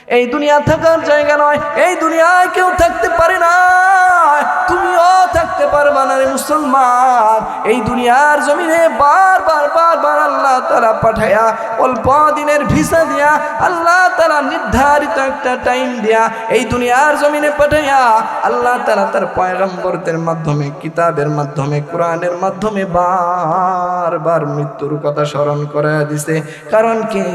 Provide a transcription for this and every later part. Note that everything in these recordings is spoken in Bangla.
এই দুনিয়া থাকার জায়গা নয়, এই দুনিয়ায় কেউ থাকতে পারে না, তুমিও থাকতে পারবা না রে মুসলমান। এই দুনিয়ার জমিনে বারবার বারবার আল্লাহ তাআলা পাঠায়া অল্প দিনের ভিসা দিয়া, আল্লাহ তাআলা নির্ধারিত একটা টাইম দিয়া এই দুনিয়ার জমিনে পাঠায়া আল্লাহ তাআলা তার পয়গম্বরদের মাধ্যমে, কিতাবের মাধ্যমে, কোরআনের মাধ্যমে বারবার মৃত্যুর কথা স্মরণ করে দিছে। কারণ কি?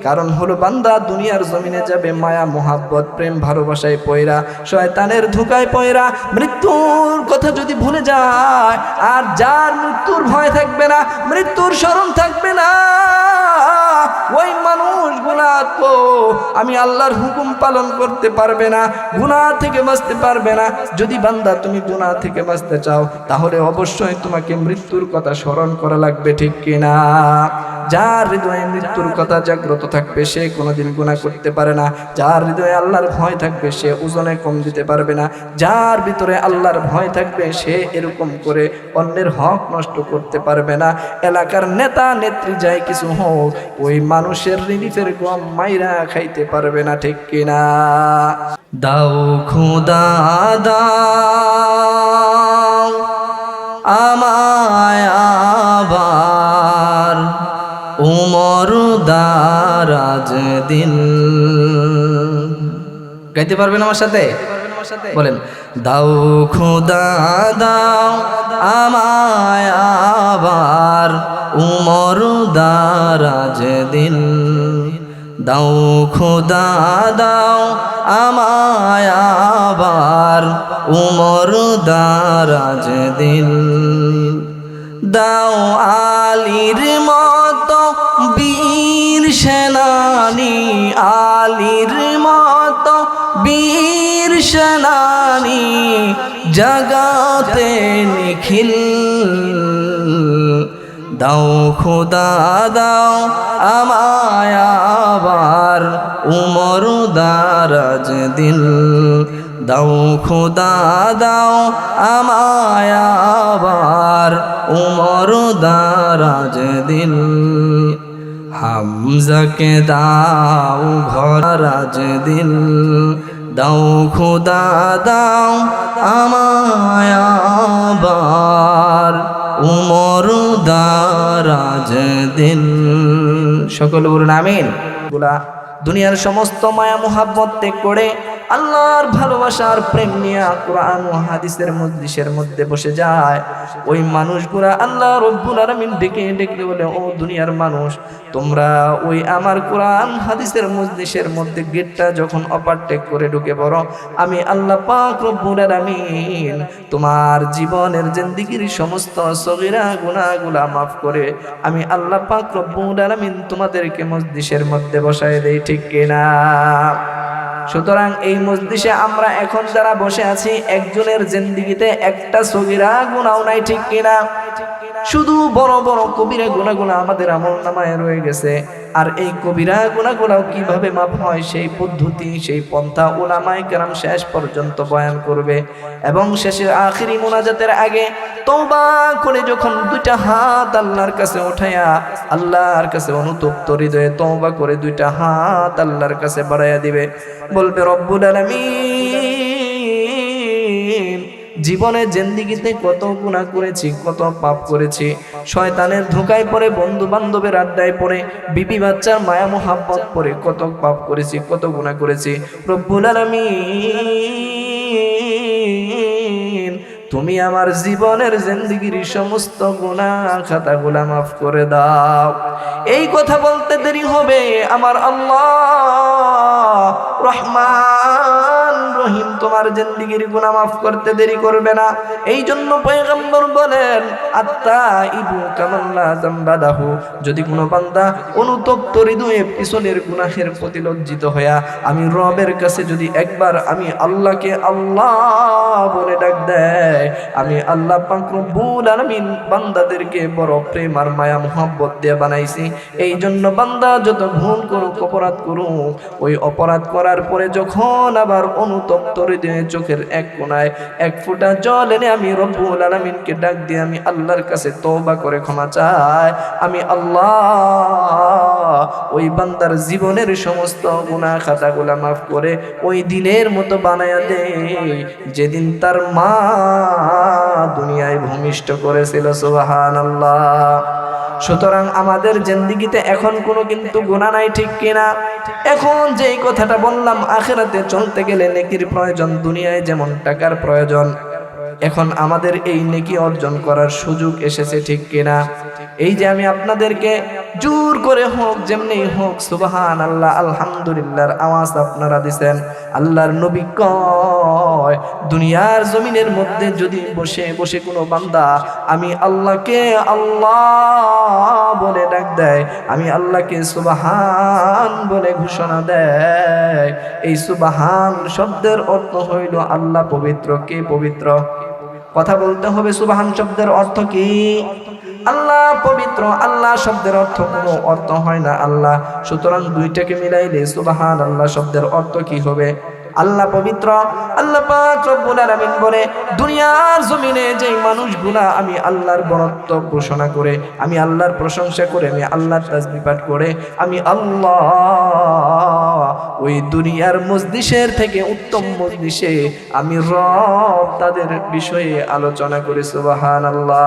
কারণ হলো বান্দা দুনিয়ার জমিনে যাবে মায়া মোহাব্বত প্রেম ভালোবাসায় পয়রা, শয়তানের ধোঁকায় পয়রা মৃত্যুর কথা যদি ভুলে যায়, আর যার মৃত্যুর ভয় থাকবে না, মৃত্যুর স্মরণ থাকবে না, ওই মানুষগুলা তো আমি আল্লাহর হুকুম পালন করতে পারবে না, গুনাহ থেকে বাঁচতে পারবে না। যদি বান্দা তুমি গুনাহ থেকে বাঁচতে চাও, তাহলে অবশ্যই তোমাকে মৃত্যুর কথা স্মরণ করা লাগবে, ঠিক কিনা? যার হৃদয়ে মৃত্যুর কথা জাগ্রত থাকবে সে কোনোদিন গুনাহ করতে পারে না। যার হৃদয়ে আল্লাহর ভয় থাকবে সে ওজনে কম দিতে পারবে না। যার ভিতরে আল্লাহর ভয় থাকবে সে এরকম করে অন্যের হক নষ্ট করতে পারবে না। এলাকার নেতা নেত্রী যাই কিছু হোক, ওই মানুষের রিলিফের গম মাইরা খাইতে পারবে না, ঠিক কিনা? দাও খোদা দাও আমায় আবার উমর দারাজ দিল। গাইতে পারবেন আমার সাথে? বলেন, দাও খোদা দাও আমায় আবার উমর দারাজ দিল। দাও খোদা দাও আমায় আবার উমর দারাজ দিল। দাও আলীর মতো বীর সেনানী, আলীর মতো বীর সেনানী জগতে নিখিল। দাও খোদা দাও আমায় আবার উমর দারাজ দিল। দাও খোদা দাও আমায় আবার উমর দারাজ দিল। হামজাকে দাও ঘর রাজ দিল। দাও খোদা দাও আমায় আবার উমর দারাজ দিল। সকল বলুন আমিন। দুনিয়ার সমস্ত মায়া মোহাব্বত ত্যাগ করে আল্লাহর ভালোবাসার প্রেম নিয়ে কোরআন ও হাদিসের মজলিসের মধ্যে বসে যায়, ওই মানুষগুলা আল্লাহ রব্বুল আলামিন ডেকে ডেকে বলে, ও দুনিয়ার মানুষ, তোমরা ওই আমার কোরআন হাদিসের মজলিসের মধ্যে গেটটা যখন ওভারটেক করে ঢুকে পড়ো, আমি আল্লাহ পাক রব্বুল আলামিন তোমার জীবনের জিন্দেগির সমস্ত সগীরা গুনাহগুলা মাফ করে আমি আল্লাহ পাক রব্বুল আলামিন তোমাদেরকে মজলিসের মধ্যে বসায় দেই, ঠিক কিনা? সুতরাং এই মজলিসে আমরা এখন যারা বসে আছি, একজনের জিন্দেগিতে একটা সগীরা গুনাহ নাই, ঠিক কিনা? শুধু বড় বড় কবিরা গুনাহগুলো আমাদের আমলনামায় রয়ে গেছে। আর এই কবিরা গুনাহগুলোও কিভাবে মাফ হয় সেই পদ্ধতি, সেই পন্থা উলামায়ে কেরাম শেষ পর্যন্ত বয়ান করবে। এবং শেষে আখিরি মুনাজাতের আগে তওবা করে যখন দুইটা হাত আল্লাহর কাছে উঠায়া আল্লাহর কাছে অনুতপ্ত হৃদয়ে তওবা করে দুইটা হাত আল্লাহর কাছে বাড়াইয়া দিবে, বলবে, রব্বুল আলামিন, জীবনে জিন্দেগিতে কত গুনাহ করেছি, কত পাপ করেছি, শয়তানের ধোঁকায় পড়ে, বন্ধু বান্ধবের আড্ডায় পড়ে, বিবি বাচ্চার মায়া মোহাব্বত পড়ে কত পাপ করেছি, কত গুনাহ করেছি। রব্বুল আলামিন, তুমি আমার জীবনের জিন্দেগির সমস্ত গুনাহ খাতাগুলা মাফ করে দাও। এই কথা বলতে দেরি হবে, আমার আল্লাহ রহমান রহিম তোমার জিন্দেগির গুনাহ মাফ করতে দেরি করবে না। এই জন্য পয়গম্বর বলেন, আত্তাইবু কামাল্লা যামবাদাহু, যদি কোনো বান্দা অনুতপ্ত হৃদয়ে পিছনের গুনাহের প্রতি লজ্জিত হইয়া আমি রবের কাছে যদি একবার আমি আল্লাহকে আল্লাহ বলে ডাক দেয়, আমি আল্লাহ পাক রব্বুল আলামিন বান্দাদেরকে বড় প্রেম আর মায়া মোহাব্বত দিয়ে বানাইছি। এই জন্য বান্দা যত ভুল করুক, অপরাধ করুক, ওই অপরাধ করার পরে যখন আবার অনুতপ্ত দিয়ে চোখের এক কোণায় এক ফোঁটা জল এনে আমি রব্বুল আলামিনকে ডাক দিয়ে আমি আল্লাহর কাছে তওবা করে ক্ষমা চাই। আমি আল্লাহ ওই বান্দার জীবনের সমস্ত গুনাহ খাতাগুলা মাফ করে ওই দিনের মতো বানায়া দে যেদিন তার মা দুনিয়ায় ভূমিষ্ঠ করেছিল। সুবহানাল্লাহ। সুতরাং আমাদের জিন্দেগিতে এখন কোনো কিন্তু গুনাহ নাই, ঠিক কিনা? এখন যেই কথাটা বললাম, আখিরাতে চলতে গেলে নেকির প্রয়োজন, দুনিয়ায় যেমন টাকার প্রয়োজন, এখন আমাদের এই নেকি অর্জন করার সুযোগ এসেছে, ঠিক কিনা? এই যে আমি আপনাদেরকে জোর করে হোক যেমনি হোক সুবহানাল্লাহ আলহামদুলিল্লাহর আওয়াজ আপনারা দিছেন। আল্লাহর নবী কয় দুনিয়ার জমিনের মধ্যে যদি বসে বসে কোনো বান্দা আমি আল্লাহকে আল্লাহ বলে ডাক দেয়, আমি আল্লাহকে সুবহান বলে ঘোষণা দেয়, এই সুবহান শব্দের অর্থ হইল আল্লাহ পবিত্র। কে পবিত্র? কথা বলতে হবে। সুবহান শব্দের অর্থ কি? আল্লাহ পবিত্র। আল্লাহ শব্দের অর্থ কোনো অর্থ হয় না আল্লাহ। সুতরাং দুইটাকে মিলাইলে সুবহান আল্লাহ শব্দের অর্থ কি হবে? আল্লাহ পবিত্র। আল্লাহ পাক রব্বুল আলামিন বলে দুনিয়ার জমিনে যেই মানুষগুলা আমি আল্লাহর বরত্ব ঘোষণা করে, আমি আল্লাহর প্রশংসা করে, আমি আল্লাহর তাসবিহ পাঠ করে, আমি আল্লাহ ওই দুনিয়ার মজলিসের থেকে উত্তম মজলিসে আমি রব তাদের বিষয়ে আলোচনা করি। সুবহানাল্লাহ।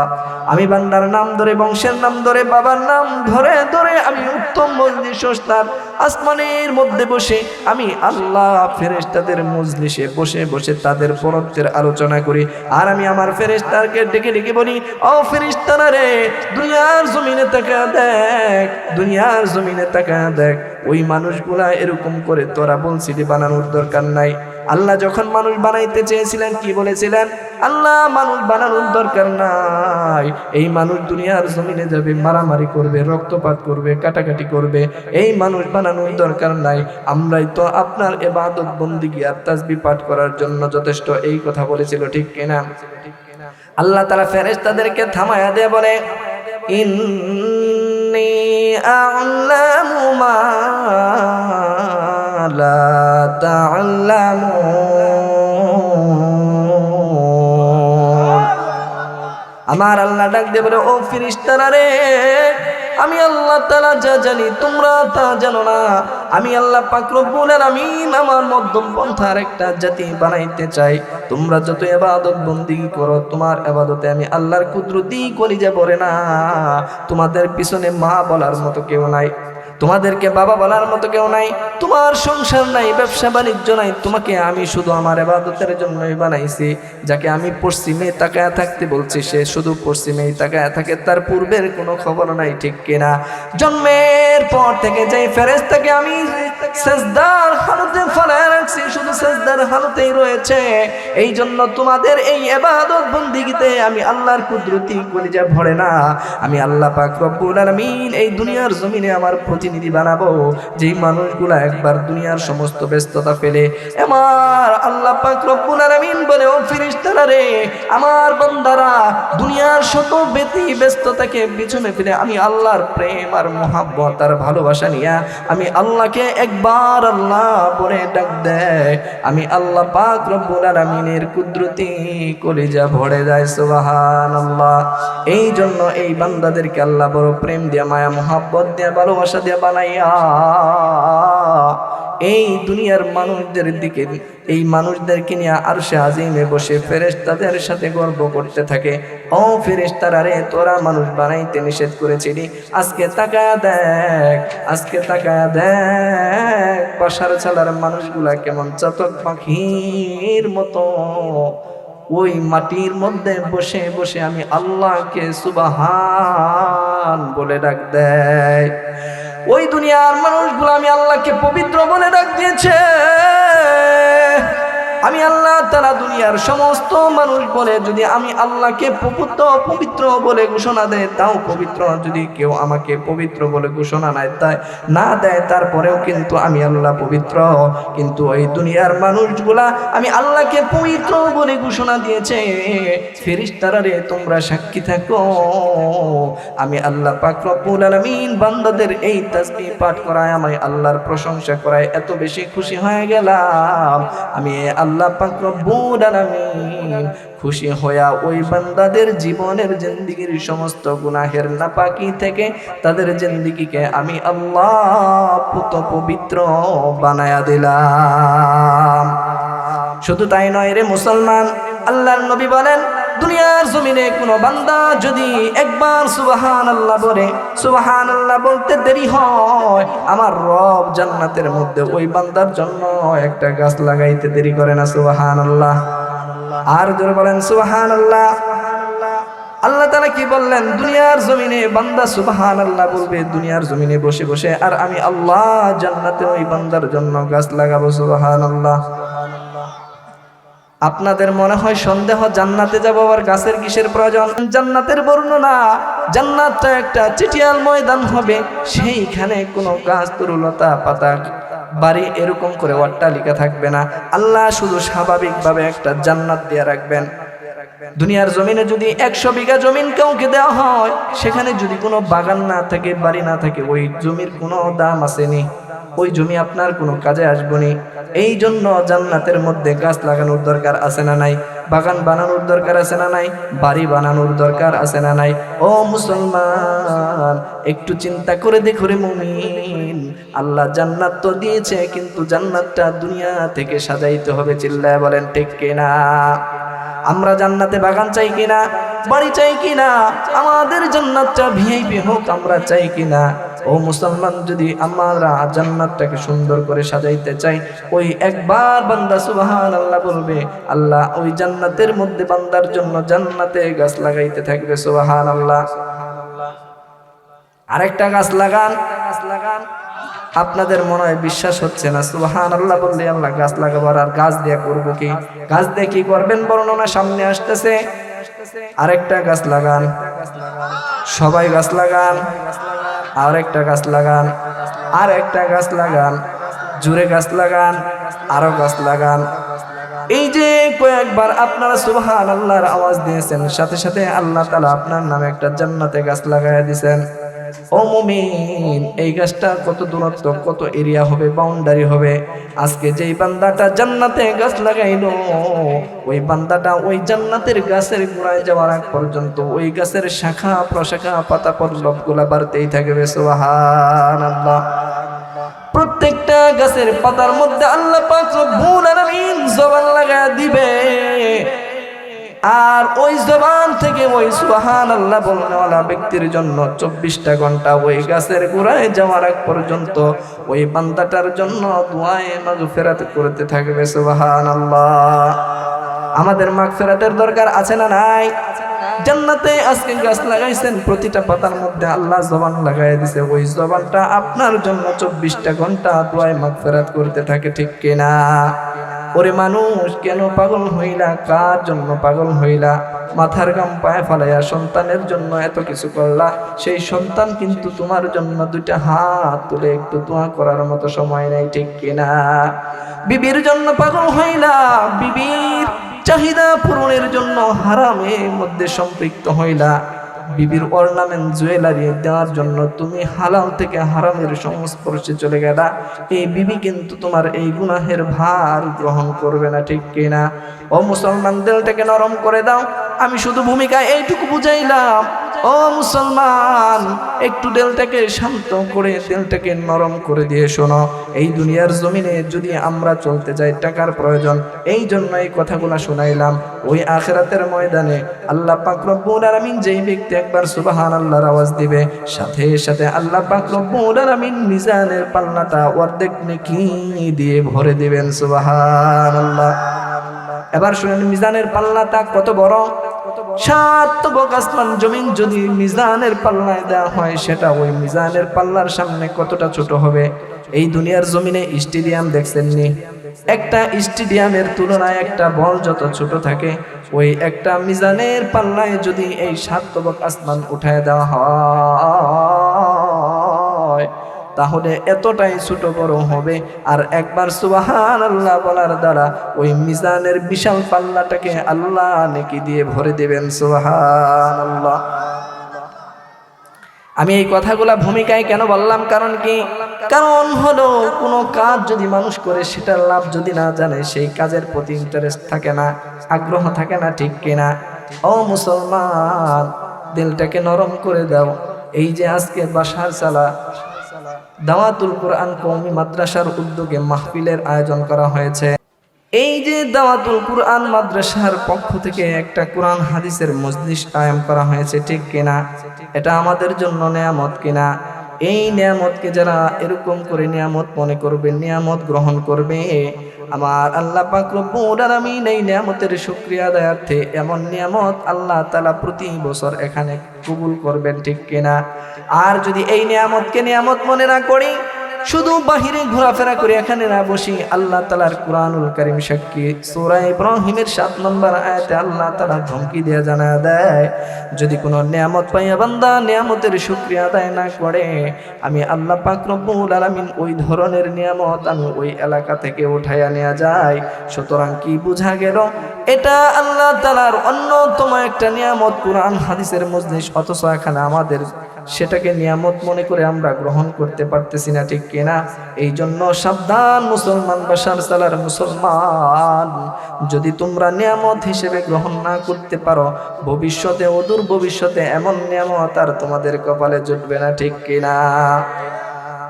আমি বান্দার নাম ধরে, বংশের নাম ধরে, বাবার নাম ধরে ধরে আমি উত্তম মজলিস তার আসমানের মধ্যে বসে আমি আল্লাহ ফেরেশতাদের মজলিসে বসে বসে তাদের বরত্বের আলোচনা করি। আর আমি আমার ফেরেশতাকে ডেকে ডেকে বলি, ও ফেরেশতারা রে, দুনিয়ার জমিনে তাকায়া দেখ, দুনিয়ার জমিনে তাকায়া দেখ, ওই মানুষগুলা এরকম করে তোরা বলছিলি বানানোর দরকার নাই। আল্লাহ যখন মানুষ বানাইতে চেয়েছিলেন কি বলেছিলেন? আল্লাহ মানুষ বানানোর দরকার নাই, এই মানুষ দুনিয়ার জমিনে যাবে, মারামারি করবে, রক্তপাত করবে, কাটাকাটি করবে, এই মানুষ বানানোর দরকার নাই, আমরাই তো আপনার ইবাদত বন্দেগী আর তাসবিহ পাঠ করার জন্য যথেষ্ট। এই কথা বলেছিল, ঠিক কিনা? আল্লাহ তাআলা ফেরেশতাদেরকে থামায়া দিয়ে বলে ইন্নী আ'লামু মা লা তা'লামুন। আমার আল্লাহ ডাক দিয়ে বলে, ও ফেরেশতারা রে, আমি আল্লাহ তাআলা যা জানি তোমরা তা জানো না। আমি আল্লাহ পাক রব্বুল আলামিন আমার মধ্যম পন্থার একটা জাতি বানাইতে চাই। তোমরা যত ইবাদত বন্দেগী করো, তোমার ইবাদতে আমি আল্লাহর কুদরতি কলিজা ভরে না। তোমাদের পিছনে মা বলার মতো কেউ নাই, তোমাদেরকে বাবা বলার মতো কেউ নাই, তোমার সংসার নাই, ব্যবসা বাণিজ্য নাই, তোমাকে আমি শুধু আমার ইবাদতের জন্যই বানাইছি। যাকে আমি পশ্চিমে তাকায়া থাকতে বলছি সে শুধু পশ্চিমেই তাকায়া থাকে, তার পূর্বের কোনো খবর নাই, ঠিক কিনা? জন্মের পর থেকে যেই ফেরেশতাকে আমি সিজদার হালতে ফেলায় রাখছি, শুধু সিজদার হালতেই রয়েছে। এই জন্য তোমাদের এই ইবাদত বন্দেগীতে আমি আল্লাহর কুদরতি কলিজা ভরে না। আমি আল্লাহ পাক রব্বুল আলামিন এই দুনিয়ার জমিনে আমার প্রতিনিধি বানাবো, যেই মানুষগুলা একবার দুনিয়ার সমস্ত ব্যস্ততা ফেলে আমার আল্লাহ পাক রব্বুল আলামিন বলে, ও ফেরেশতারা রে, আমার বান্দারা দুনিয়ার শত ব্যস্ততাকে পিছনে ফেলে আমি আল্লাহর প্রেম আর মহব্বত আর ভালোবাসা নিয়া আমি আল্লাহকে একবার আল্লাহ বলে ডাক দেয়, আমি আল্লাহ পাক রব্বুল আলামিনের কুদরতি কলিজা ভরে যায়। সুবহানাল্লাহ। এই জন্য এই বান্দাদেরকে আল্লাহ বড় প্রেম দিয়া, মায়া মহব্বত দিয়া, ভালোবাসা দিয়া বানাইয়া এই দুনিয়ার মানুষদের দিকে, এই মানুষদেরকে নিয়ে আরশে আজিমে বসে ফেরেশতাদের সাথে গর্ব করতে থাকে। ও ফেরেশতারা রে, তোরা মানুষ বানাইতে নিষেধ করেছিলি, আজকে তাকায়া দেখ, আজকে তাকায়া দেখ, বাসার ছালার মানুষগুলা কেমন চাতক পাখির মতো ওই মাটির মধ্যে বসে বসে আমি আল্লাহকে সুবহান বলে ডাক দেয়। ওই দুনিয়ার মানুষগুলো আমি আল্লাহকে পবিত্র বলে ডাক দিয়েছে। আমি আল্লাহ তাআলা দুনিয়ার সমস্ত মানুষ বলে যদি আমি আল্লাহকে পবিত্র বলে ঘোষণা দেয়, তাও পবিত্র। যদি কেউ আমাকে পবিত্র বলে ঘোষণা না দেয়, তারপরেও কিন্তু আমি আল্লাহ পবিত্র। কিন্তু ওই দুনিয়ার মানুষগুলা আমি আল্লাহকে পবিত্র বলে ঘোষণা দিয়েছে। ফেরেশতারা রে, তোমরা সাক্ষী থাকো, আমি আল্লাহ পাক রব্বুল আলামিন বান্দাদের এই তাসবিহ পাঠ করায়, আমি আল্লাহর প্রশংসা করায় এত বেশি খুশি হয়ে গেলাম। আমি আল্লাহ আল্লাহ পাক রব্বুল আলামিন খুশি হইয়া ওই বান্দাদের জীবনের জিন্দেগীর সমস্ত গুনাহের নাপাকি থেকে তাদের জিন্দেগীকে আমি আল্লাহ পুত পবিত্র বানায়া দিলাম। শুধু তাই নয় রে মুসলমান, আল্লাহর নবী বলেন দুনিয়ার জমিনে কোনো বান্দা যদি একবার সুবহানাল্লাহ বলে, সুবহানাল্লাহ বলতে দেরি হয়, আমার রব জান্নাতের মধ্যে ওই বান্দার জন্য একটা গাছ লাগাইতে দেরি করে না। সুবহানাল্লাহ। আর জোরে বলেন সুবহানাল্লাহ। আল্লাহ তাআলা কি বললেন? দুনিয়ার জমিনে বান্দা সুবহানাল্লাহ বলবে দুনিয়ার জমিনে বসে বসে, আর আমি আল্লাহ জান্নাতে ওই বান্দার জন্য গাছ লাগাবো। সুবহানাল্লাহ। আপনাদের মনে হয় সন্দেহ, জান্নাতে যাব আর গাছের কিসের প্রয়োজন? জান্নাতের বর্ণনা, জান্নাতটা একটা চিটিয়াল ময়দান হবে, সেইখানে কোনো গাছ তরুলতা পাতা বাড়ি এরকম করে অট্টালিকা থাকবে না। আল্লাহ শুধু স্বাভাবিকভাবে একটা জান্নাত দিয়ে রাখবেন। দুনিয়ার জমিনে যদি 100 বিঘা জমিন কাউকে দেওয়া হয়, সেখানে যদি কোনো বাগান না থাকে, বাড়ি না থাকে, ওই জমির কোনো দাম আসেনি, ওই জমি আপনার কোনো কাজে আসবনি। এই জন্য জান্নাতের মধ্যে গাছ লাগানোর দরকার আছে না নাই? বাগান বানানোর দরকার আছে না নাই? বাড়ি বানানোর দরকার আছে না নাই? ও মুসলমান, একটু চিন্তা করে দেখো রে মুমিন, আল্লাহ জান্নাত তো দিয়েছে, কিন্তু জান্নাতটা দুনিয়া থেকে সাজাইতে হবে। চিল্লায় বলেন ঠিক কিনা? আমরা জান্নাতে বাগান চাই কিনা, বাড়ি চাই কিনা, আমাদের জান্নাতটা ভিআইপি হোক আমরা চাই কিনা? ও মুসলমান, যদি আমরা জান্নাতটাকে সুন্দর করে সাজাইতে চাই, ওই একবার বান্দা সুবহানাল্লাহ বলবে, আল্লাহ ওই জান্নাতের মধ্যে বান্দার জন্য জান্নাতে গাছ লাগাইতে থাকবে। সুবহানাল্লাহ। আরেকটা গাছ লাগান। আপনাদের মনে হয় বিশ্বাস হচ্ছে না, সুবহানাল্লাহ বললে আল্লাহ গাছ লাগাবার, আর গাছ দিয়ে করবো কি? গাছ দিয়ে কি করবেন? বর্ণনা সামনে আসতেছে। আরেকটা গাছ লাগান, সবাই গাছ লাগান, আরেকটা গাছ লাগান, আর একটা গাছ লাগান, জুড়ে গাছ লাগান, আরো গাছ লাগান। এই যে কয়েকবার আপনারা সুবহানাল্লাহর আওয়াজ দিয়েছেন, সাথে সাথে আল্লাহ তাআলা আপনার নামে একটা জান্নাতে গাছ লাগাইয়া দিয়েছেন। ও মুমিন, এই গাছটা কত দূরত্ব, কত এরিয়া হবে, বাউন্ডারি হবে? আজকে যেই বান্দাটা জান্নাতে গাছ লাগাইলো, ওই বান্দাটা ওই জান্নাতের গাছের গোড়ায় যাওয়ার আগ পর্যন্ত ওই গাছের শাখা প্রশাখা পাতা পল্লব গুলা বাড়তেই থাকবে। সুবহানাল্লাহ। প্রত্যেকটা গাছের পাতার মধ্যে আল্লাহ পাক রব্বুল আলামিন জবান লাগায়া দিবে, আর ওই জবান থেকে ওই সুবহানাল্লাহ বলনেওয়ালা ব্যক্তির জন্য 24টা ঘন্টা ওই গাছের গোড়ায় যাওয়ার আগ পর্যন্ত ওই বান্দাটার জন্য দুআয়ে মাগফিরাত করতে থাকবে। সুবহানাল্লাহ। আমাদের মাগফিরাতের দরকার আছে না নাই? জান্নাতে আজকে গাছ লাগাইছেন, প্রতিটা পাতার মধ্যে আল্লাহ জবান লাগাই দিছে, ওই জবানটা আপনার জন্য 24টা ঘন্টা দুআয়ে মাগফিরাত করতে থাকে। ঠিক কিনা? ওরে মানুষ, কেন পাগল হইলা? কার জন্য পাগল হইলা? মাথার গাম পায়ে ফালাইয়া সন্তানের জন্য এত কিছু করলা, সেই সন্তান কিন্তু তোমার জন্য 2টা হাত তুলে একটু দোয়া করার মতো সময় নাই। ঠিক কিনা? বিবির জন্য পাগল হইলা, বিবির চাহিদা পূরণের জন্য হারামের মধ্যে সম্পৃক্ত হইলা, বিবির অর্নামেন্ট জুয়েলারি দেওয়ার জন্য তুমি হালাল থেকে হারামের সংস্পর্শে চলে গেলা, এই বিবি কিন্তু তোমার এই গুনাহের ভার গ্রহণ করবে না। ঠিক কিনা? ও মুসলমান, দিলটাকে নরম করে দাও। আমি শুধু ভূমিকায় এইটুকু বুঝাইলাম। ও মুসলমান, একটু দিলটাকে শান্ত করে, দিলটাকে নরম করে দিয়ে শোনো। এই দুনিয়ার জমিনে যদি আমরা চলতে যাই, টাকার প্রয়োজন, এই জন্য এই কথাগুলো শোনাইলাম। ওই আখিরাতের ময়দানে আল্লাহ পাক রব্বুল আলামিন যেই ব্যক্তি একবার সুবহানাল্লাহর আওয়াজ দিবে, সাথে সাথে আল্লাহ পাক রব্বুল আলামিন মিজানের পাল্লাটা অর্ধেক নেকি দিয়ে ভরে দিবেন। সুবহানাল্লাহ। এবার শুনেন, মিজানের পাল্লাটা কত বড়? 7 তবক আসমান জমিন যদি মিজানের পাল্লায় দেওয়া হয়, সেটা ওই মিজানের পাল্লার সামনে কতটা ছোট হবে? এই দুনিয়ার জমিনে স্টেডিয়াম দেখছেননি? একটা স্টেডিয়ামের তুলনায় একটা বল যত ছোট থাকে, ওই একটা মিজানের পাল্লায় যদি এই 7 তবক আসমান উঠায় দেওয়া হয়, তাহলে এতটাই ছোট বড় হবে। আর একবার সুবহানাল্লাহ বলার দ্বারা ওই মিজানের বিশাল পাল্লাটাকে আল্লাহ নেকি দিয়ে ভরে দেবেন। সুবহানাল্লাহ। আমি এই কথাগুলা ভূমিকায় কেন বললাম, কারণ কি? কারণ হলো কোনো কাজ যদি মানুষ করে সেটার লাভ যদি না জানে, সেই কাজের প্রতি ইন্টারেস্ট থাকে না, আগ্রহ থাকে না, ঠিক কিনা? ও মুসলমান, দিলটাকে নরম করে দাও। এই যে আজকে বাসার সালা দাওয়াতুল কোরআন কওমি মাদ্রাসার উদ্যোগে মাহফিলের আয়োজন করা হয়েছে। এই যে দাওয়াতুল কোরআন মাদ্রাসার পক্ষ থেকে একটা কোরআন হাদিসের মজলিস কায়েম করা হয়েছে, ঠিক কিনা? এটা আমাদের জন্য নিয়ামত কিনা? এই নিয়ামতকে যারা এরকম করে নিয়ামত মনে করবে, নিয়ামত গ্রহণ করবে, আমার আল্লাহ পাক রব্বুল আলামিন এই নিয়ামতের শুকরিয়া আদায়ার্থে এমন নিয়ামত আল্লাহ তাআলা প্রতি বছর এখানে কবুল করবেন, ঠিক কিনা? আর যদি এই নিয়ামতকে নিয়ামত মনে না করি, শুধু বাহিরে ঘোরাফেরা করে এখানে না বসি, আল্লাহ তাআলার কুরআনুল কারীম সাক্ষী সূরা ইব্রাহিমের 7 নম্বর আয়াতে আল্লাহ তাআলা ধমকি দিয়ে জানায় দেয়, যদি কোনো নিয়ামত পাইয়া বান্দা নিয়ামতের শুকরিয়া আদায় না করে, আমি আল্লাহ পাক রব্বুল আলামিন ওই ধরনের নিয়ামত আমি ওই এলাকা থেকে উঠাইয়া নিয়ে যাই। সুতরাং কি বোঝা গেল? এটা আল্লাহ তাআলার অন্যতম একটা নিয়ামত কোরআন হাদিসের মজলিস, অথচ এখানে আমাদের সেটাকে নিয়ামত মনে করে আমরা গ্রহণ করতে পারতেছি না, ঠিক কিনা? এই জন্য সাবধান মুসলমান, বাসার সালার মুসলমান, যদি তোমরা নিয়ামত হিসেবে গ্রহণ না করতে পারো, ভবিষ্যতে অদূর ভবিষ্যতে এমন নিয়ামত আর তোমাদের কপালে জুটবে না, ঠিক কিনা?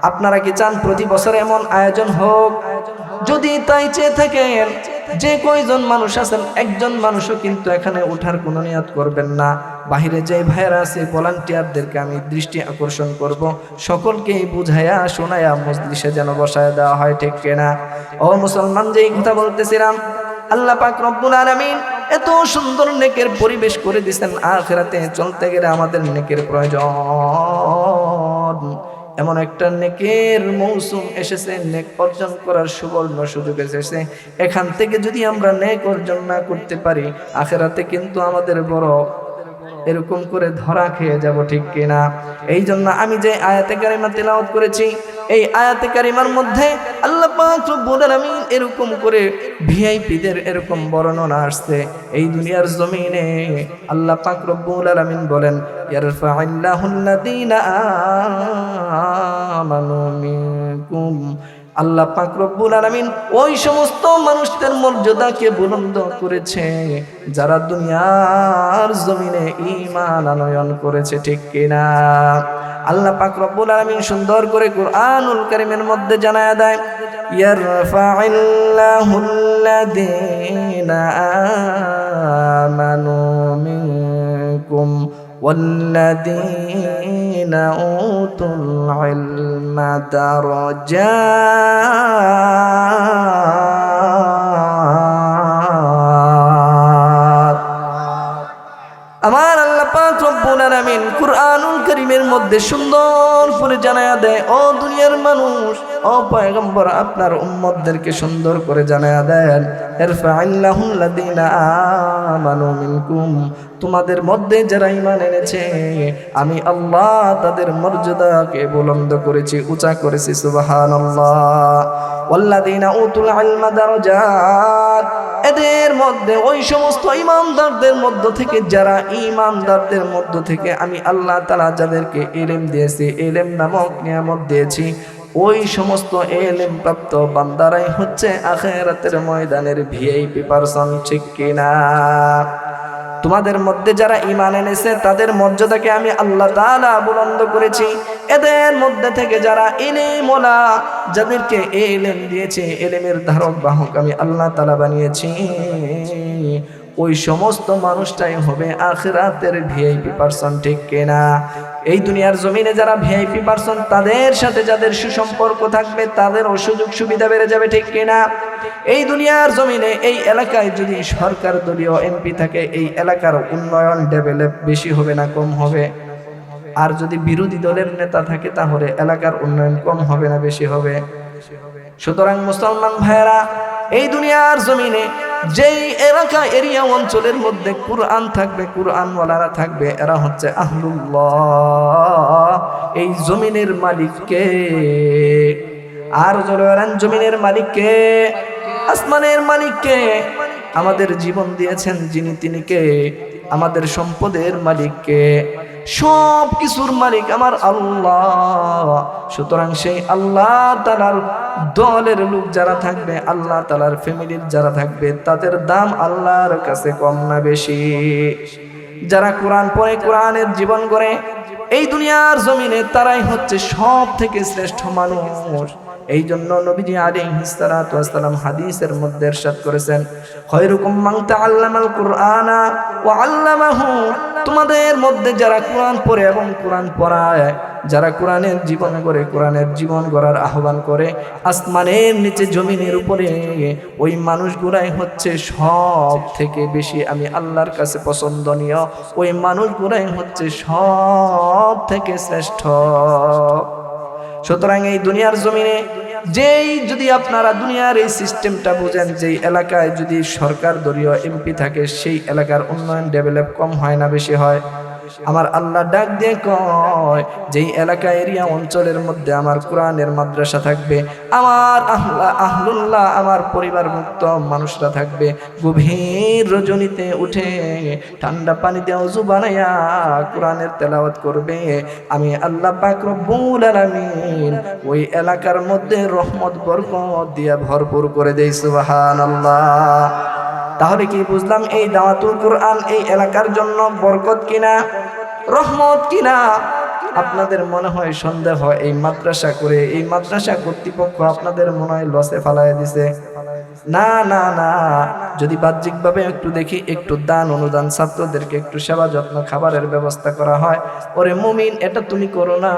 আপনারা কি চান প্রতি বছর এমন আয়োজন হোক? যদি তাই চেয়ে থাকেন, যে কয়জন মানুষ আছেন, একজন মানুষও কিন্তু এখানে ওঠার কোনো নিয়ত করবেন না। বাহিরে যে ভাইয়েরা আছে ভলান্টিয়ারদেরকে আমি দৃষ্টি আকর্ষণ করব, সকলকেই বুঝাইয়া শোনায়া মজলিসে যেন বসায় দেওয়া হয়, ঠিক কিনা? ও মুসলমান, যেই কথা বলতেছিলাম, আল্লাহ পাক রব্বুল আলামিন এত সুন্দর নেকের পরিবেশ করে দিয়েছেন। আখিরাতে চলতে গেলে আমাদের নেকের প্রয়োজন। এমন একটা নেকের মৌসুম এসেছে, নেক অর্জন করার সুবর্ণ সুযোগ এসেছে। এখান থেকে যদি আমরা নেক অর্জন না করতে পারি, আখিরাতে কিন্তু আমাদের বড় এরকম করে ধরা খেয়ে যাব, ঠিক কিনা? এই জন্য আমি যে আয়াতে কারিমা তেলাওয়াত করেছি, এই আয়াতে কারিমার মধ্যে আল্লাহ পাক রব্বুল আলামিন এরকম করে ভিআইপিদের এরকম বর্ণনা আসছে। এই দুনিয়ার জমিনে আল্লাহ পাক রব্বুল আলামিন বলেন, ইয়ারফা'আল্লাহুল্লাযীনা আমানু মিনকুম। আল্লাহ পাক রব্বুল আলামিন ওই সমস্ত মানুষদের মর্যাদাকে বুলন্দ করেছে যারা দুনিয়ার জমিনে ঈমান আনয়ন করেছে, ঠিক কিনা? আল্লাহ পাক রব্বুল আলামিন সুন্দর করে কুরআনুল কারীমের মধ্যে জানায়া দেয়, ইয়ারফা'আল্লাহুল্লাযীনা আমানু মিনকুম والذين أوتوا العلم درجات। আমার আল্লাহ পাক রব্বুল আলামিন কুরআনুল কারীমের মধ্যে সুন্দর করে জানায়া দেয়, ও দুনিয়ার মানুষ, ও পয়গম্বর, আপনার উম্মতদেরকে সুন্দর করে জানায়া দেন, ইরফা'আল্লাহুল্লাযীনা আমানু মিনকুম, তোমাদের মধ্যে যারা ঈমান এনেছে আমি আল্লাহ তাদের মর্যাদাকে বুলন্দ করেছি, উঁচা করেছি, সুবহানাল্লাহ। ওয়াল্লাযীনা উতুল ইলমা দারাজাত, এদের মধ্যে ওই সমস্ত ঈমানদারদের মধ্য থেকে, যারা ঈমানদারদের মধ্য থেকে আমি আল্লাহ তাআলা যাদেরকে ইলম দিয়েছি, ইলম নামক নিয়ামত দিয়েছি, ওই সমস্ত ইলম প্রাপ্ত বান্দারাই হচ্ছে আখিরাতের ময়দানের ভিআইপি পারসন, ঠিক কিনা? তোমাদের মধ্যে যারা ঈমান এনেছে তাদের মর্যাদাকে আমি আল্লাহ তাআলা বুলন্দ করেছি। এদের মধ্যে থেকে যারা ইলমওয়ালা, যাদেরকে ইলম দিয়েছে, ইলমের ধারক বাহক আমি আল্লাহ তাআলা বানিয়েছি, ওই সমস্ত মানুষটাই হবে আখিরাতের ভিআইপি পারসন, ঠিক কিনা? এই দুনিয়ার জমিনে যারা ভিআইপি পারসন, তাদের সাথে যাদের সুসম্পর্ক থাকবে, তাদেরও সুযোগ সুবিধা বেড়ে যাবে, ঠিক কিনা? এই দুনিয়ার জমিনে এই এলাকায় যদি সরকার দলীয় এমপি থাকে, এই এলাকার উন্নয়ন ডেভেলপ বেশি হবে না কম হবে? আর যদি বিরোধী দলের নেতা থাকে, তাহলে এলাকার উন্নয়ন কম হবে না বেশি হবে? সুতরাং মুসলমান ভাইয়েরা, এই দুনিয়ার জমিনে যেই এলাকা এরিয়া অঞ্চলের মধ্যে কুরআন থাকবে, কুরআনওয়ালারা থাকবে, এরা হচ্ছে আহলুল্লাহ। এই জমিনের মালিককে, আর জলের জমিনের মালিককে, আসমানের মালিককে, আমাদের জীবন দিয়েছেন যিনি, তিনি কে? আমাদের সম্পদের মালিক কে? সব কিছুর মালিক আমার আল্লাহ। সুতরাং সেই আল্লাহ তাআলার দলের লোক যারা থাকবে, আল্লাহ তাআলার ফ্যামিলির যারা থাকবে, তাদের দাম আল্লাহর কাছে কম না বেশি? যারা কোরআন পড়ে, কোরআনের জীবন গড়ে এই দুনিয়ার জমিনে, তারাই হচ্ছে সব থেকে শ্রেষ্ঠ মানুষ। এই জন্য নবীজি আলাইহিস সালাতু ওয়াস সালাম হাদিসের মধ্যে ইরশাদ করেছেন, খায়রুকুম মান তাআল্লামাল কুরআনা ওয়া আল্লামাহু। তোমাদের মধ্যে যারা কোরআন পড়ে এবং কোরআন পড়ায়, যারা কোরআনের জীবন গড়ে, কোরআনের জীবন গড়ার আহ্বান করে, আসমানের নিচে জমিনের উপরে, ওই মানুষগুলাই হচ্ছে সব থেকে বেশি আমি আল্লাহর কাছে পছন্দনীয়। ওই মানুষগুলাই হচ্ছে সব থেকে শ্রেষ্ঠ। সুতরাং এই দুনিয়ার জমিনে যেই যদি আপনারা দুনিয়ার এই সিস্টেমটা বুঝেন, যেই এলাকায় যদি সরকার দলীয় এমপি থাকে, সেই এলাকার উন্নয়ন ডেভেলপ কম হয় না বেশি হয়? আমার আল্লাহ ডাক দিয়ে কয়, যেই এলাকা এরিয়া অঞ্চলের মধ্যে আমার কোরআনের মাদ্রাসা থাকবে, আমার আহলুল্লাহ আমার পরিবার মুক্ত মানুষরা থাকবে, গভীর রজনীতে উঠে ঠান্ডা পানি দিয়ে ওযু বানাইয়া কোরআনের তেলাওয়াত করবে, আমি আল্লাহ পাক রব্বুল আলামিন ওই এলাকার মধ্যে রহমত বরকত দিয়া ভরপুর করে দেই। সুবহানাল্লাহ। তাহলে কি বুঝলাম? এই দাওয়াতুল কোরআন এই এলাকার জন্য বরকত কিনা, রহমত কিনা? আপনাদের মনে হয় সন্দেহ হয় এই মাদ্রাসা করে, এই মাদ্রাসা কর্তৃপক্ষ আপনাদের মনে হয় লসে ফালায় দিছে? না না না, যদি বাহ্যিকভাবে একটু দেখি, একটু দান অনুদান, ছাত্রদেরকে একটু সেবা যত্ন, খাবারের ব্যবস্থা করা হয়, ওরে মুমিন এটা তুমি করো না,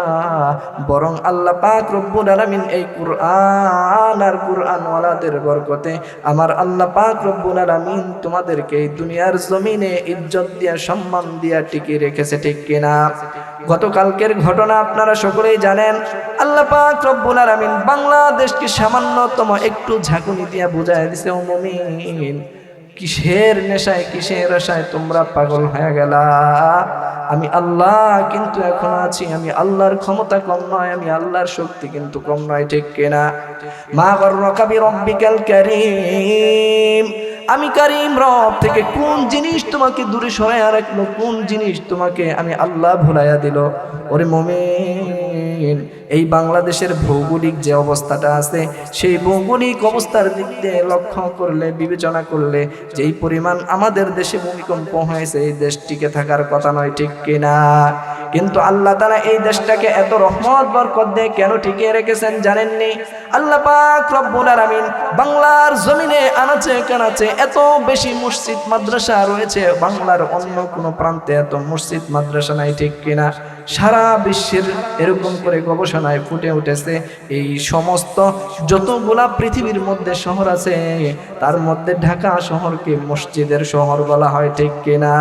বরং আল্লাহ পাক রব্বুল আলামিন এই কুরআন আর কুরআনওয়ালাদের বরকতে আমার আল্লাহ পাক রব্বুল আলামিন তোমাদেরকে এই দুনিয়ার জমিনে ইজ্জত দিয়া, সম্মান দিয়া টিকিয়ে রেখেছে, ঠিক কিনা? গতকালকের ঘটনা আপনারা সকলেই জানেন। আল্লাহ পাক রব্বুল আলামিন বাংলাদেশকে সামান্যতম একটু ঝাঁকুনি দিয়া বুঝায় দিছে, ও মুমিন, কিসের নেশায়, কিসের আশায় তোমরা পাগল হয়ে গেলা? আমি আল্লাহ কিন্তু এখন আছি। আমি আল্লাহর ক্ষমতা কম নয়, আমি আল্লাহর শক্তি কিন্তু কম নয়, ঠিক কিনা? মা গররাকা বিরব্বিকাল কারীম। আমি কারীম রব থেকে কোন জিনিস তোমাকে দূরে সরাইয়া রাখলো, কোন জিনিস তোমাকে আমি আল্লাহ ভুলাইয়া দিল? ওরে মুমিন, এই বাংলাদেশের ভৌগোলিক যে অবস্থাটা আছে, সেই ভৌগোলিক অবস্থার দিক দিয়ে লক্ষ্য করলে, বিবেচনা করলে, যেই পরিমাণ আমাদের দেশে ভূমিকম্প হয়েছে, এই দেশ টিকে থাকার কথা নয়, ঠিক কিনা? কিন্তু আল্লাহ তাআলা এই দেশটাকে এত রহমত বরকত দিয়ে কেন টিকিয়ে রেখেছেন জানেননি? আল্লাহ পাক রব্বুল আলামিন বাংলার জমিনে আনাচে কানাচে এত বেশি মসজিদ মাদ্রাসা রয়েছে, বাংলার অন্য কোনো প্রান্তে এত মসজিদ মাদ্রাসা নাই, ঠিক কিনা? সারা বিশ্বের এরকম করে গবেষণায় ফুটে উঠেছে, এই সমস্ত যতগুলা পৃথিবীর মধ্যে শহর আছে, তার মধ্যে ঢাকা শহরকে মসজিদের শহর বলা হয়, ঠিক কিনা?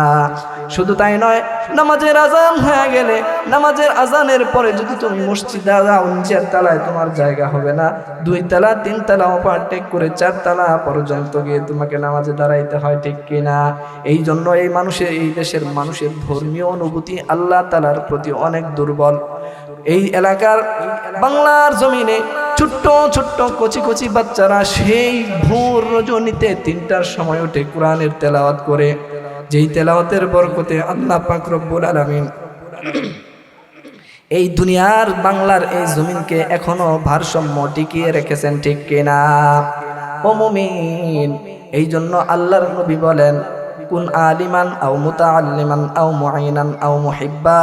শুধু তাই নয়, নামাজের আজান হয়ে গেলে, নামাজের আজানের পরে যদি তুমি মসজিদে যাও, নিচের তলায় তোমার জায়গা হবে না, 2 তলা 3 তলা ওভারটেক করে 4 তলা পর্যন্ত গিয়ে তোমাকে নামাজে দাঁড়াইতে হয়, ঠিক কিনা? এই জন্য এই মানুষের, এই দেশের মানুষের ধর্মীয় অনুভূতি আল্লাহ তাআলার প্রতি অনেক দুর্বল। এই এলাকার বাংলার জমিনে ছোট্ট ছোট্ট কচি কচি বাচ্চারা সেই ভোর রজনীতে 3টার সময় উঠে কোরআনের তেলাওয়াত করে, যেই তেলাওয়াতের বরকতে আল্লাহ পাক রব্বুল আলামিন এই দুনিয়ার বাংলার এই জমিনকে এখনো ভারসাম্য টিকিয়ে রেখেছেন, ঠিক কিনা? ও মুমিন, এই জন্য আল্লাহর নবী বলেন, কুন আলিমান আও মুতাআল্লিমান আও মুঈনান আও মুহিব্বা।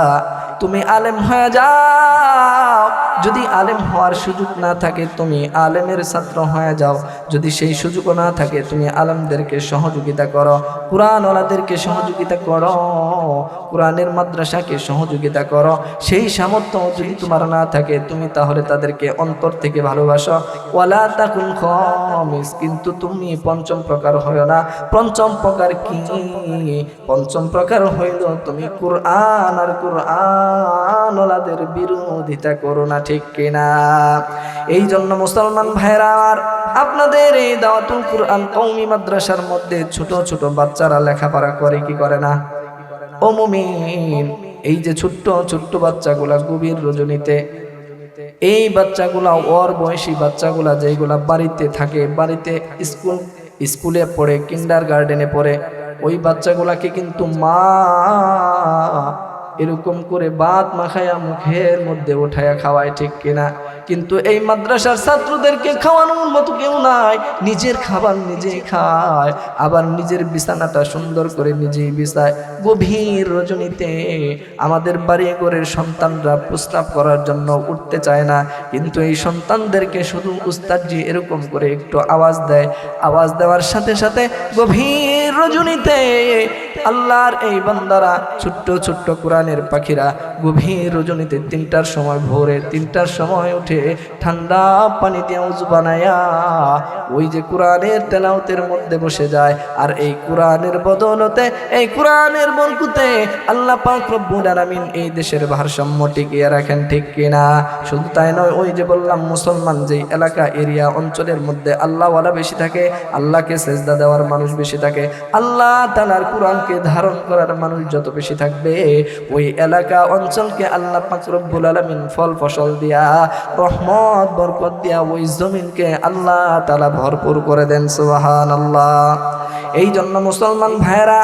তুমি আলেম হয়ে যাও, যদি আলেম হওয়ার সুযোগ না থাকে তুমি আলেমের ছাত্র হয়ে যাও, যদি সেই সুযোগ না থাকে তুমি আলেমদেরকে সহযোগিতা করো, কোরআনওয়ালাদেরকে সহযোগিতা করো, কোরআনের মাদ্রাসাকে সহযোগিতা করো। সেই সামর্থ্য যদি তোমার না থাকে, তুমি তাহলে তাদেরকে অন্তর থেকে ভালোবাসো। ওয়ালা তাকুন খামিস, কিন্তু তুমি পঞ্চম প্রকার হইও না। পঞ্চম প্রকার কি? পঞ্চম প্রকার হইল তুমি কোরআন আর কোরআনওয়ালাদের বিরোধিতা করো না, ঠিক কিনা? এই জন্য মুসলমান ভাইরা আমার, আপনাদের এই দাওয়াতুল কোরআন কওমি মাদ্রাসার মধ্যে ছোট ছোট বাচ্চারা লেখাপড়া করে কি করে না? ও মুমিন, এই যে ছোট্ট ছোট্ট বাচ্চাগুলা গভীর রজনীতে, এই বাচ্চাগুলা, ওর বয়সী বাচ্চাগুলা যেগুলা বাড়িতে থাকে, বাড়িতে স্কুলে পড়ে, কিন্ডার গার্ডেনে পড়ে, ওই বাচ্চাগুলাকে কিন্তু মা এরকম করে ভাত মাখায়া মুখের মধ্যে উঠায়া খাওয়ায়, ঠিক কিনা? কিন্তু এই মাদ্রাসার ছাত্রদেরকে খাওয়ানোর মতো কেউ নাই। নিজের খাবার নিজেই খায়, আবার নিজের বিছানাটা সুন্দর করে নিজেই বিছায়। গভীর রজনীতে আমাদের বাড়ি ঘরের সন্তানরা প্রস্রাব করার জন্য উঠতে চায় না, কিন্তু এই সন্তানদেরকে শুধু উস্তাদজি এরকম করে একটু আওয়াজ দেয়, আওয়াজ দেওয়ার সাথে সাথে গভীর রজনীতে আল্লাহর এই বান্দারা ছোট্ট ছোট্ট কোরআনের পাখিরা গভীর রজনীতে 3টার সময়, ভোরে 3টার সময় উঠে ঠান্ডা পানি দিয়ে উজু বানায়া ওই যে কোরআনের তেলাওয়াতের মধ্যে বসে যায়। আর এই কোরআনের বদৌলতে, এই কোরআনের বরকতে আল্লাহ পাক রব্বুল আলামিন এই দেশের ভারসাম্য টিকিয়ে রাখেন, ঠিক কিনা? শুধু তাই নয়, ওই যে বললাম মুসলমান যেই এলাকা এরিয়া অঞ্চলের মধ্যে আল্লাহওয়ালা বেশি থাকে, আল্লাহকে সেজদা দেওয়ার মানুষ বেশি থাকে, আল্লাহ তাআলার কোরআনকে ধারণ করার মানুষ যত বেশি থাকবে, ওই এলাকা অঞ্চলকে আল্লাহ পাক রব্বুল আলামিন ফল ফসল দিয়া, রহমত বরকত দিয়া ওই জমিনকে আল্লাহ তাআলা ভরপুর করে দেন। সুবহানাল্লাহ। এই জন্য মুসলমান ভাইরা,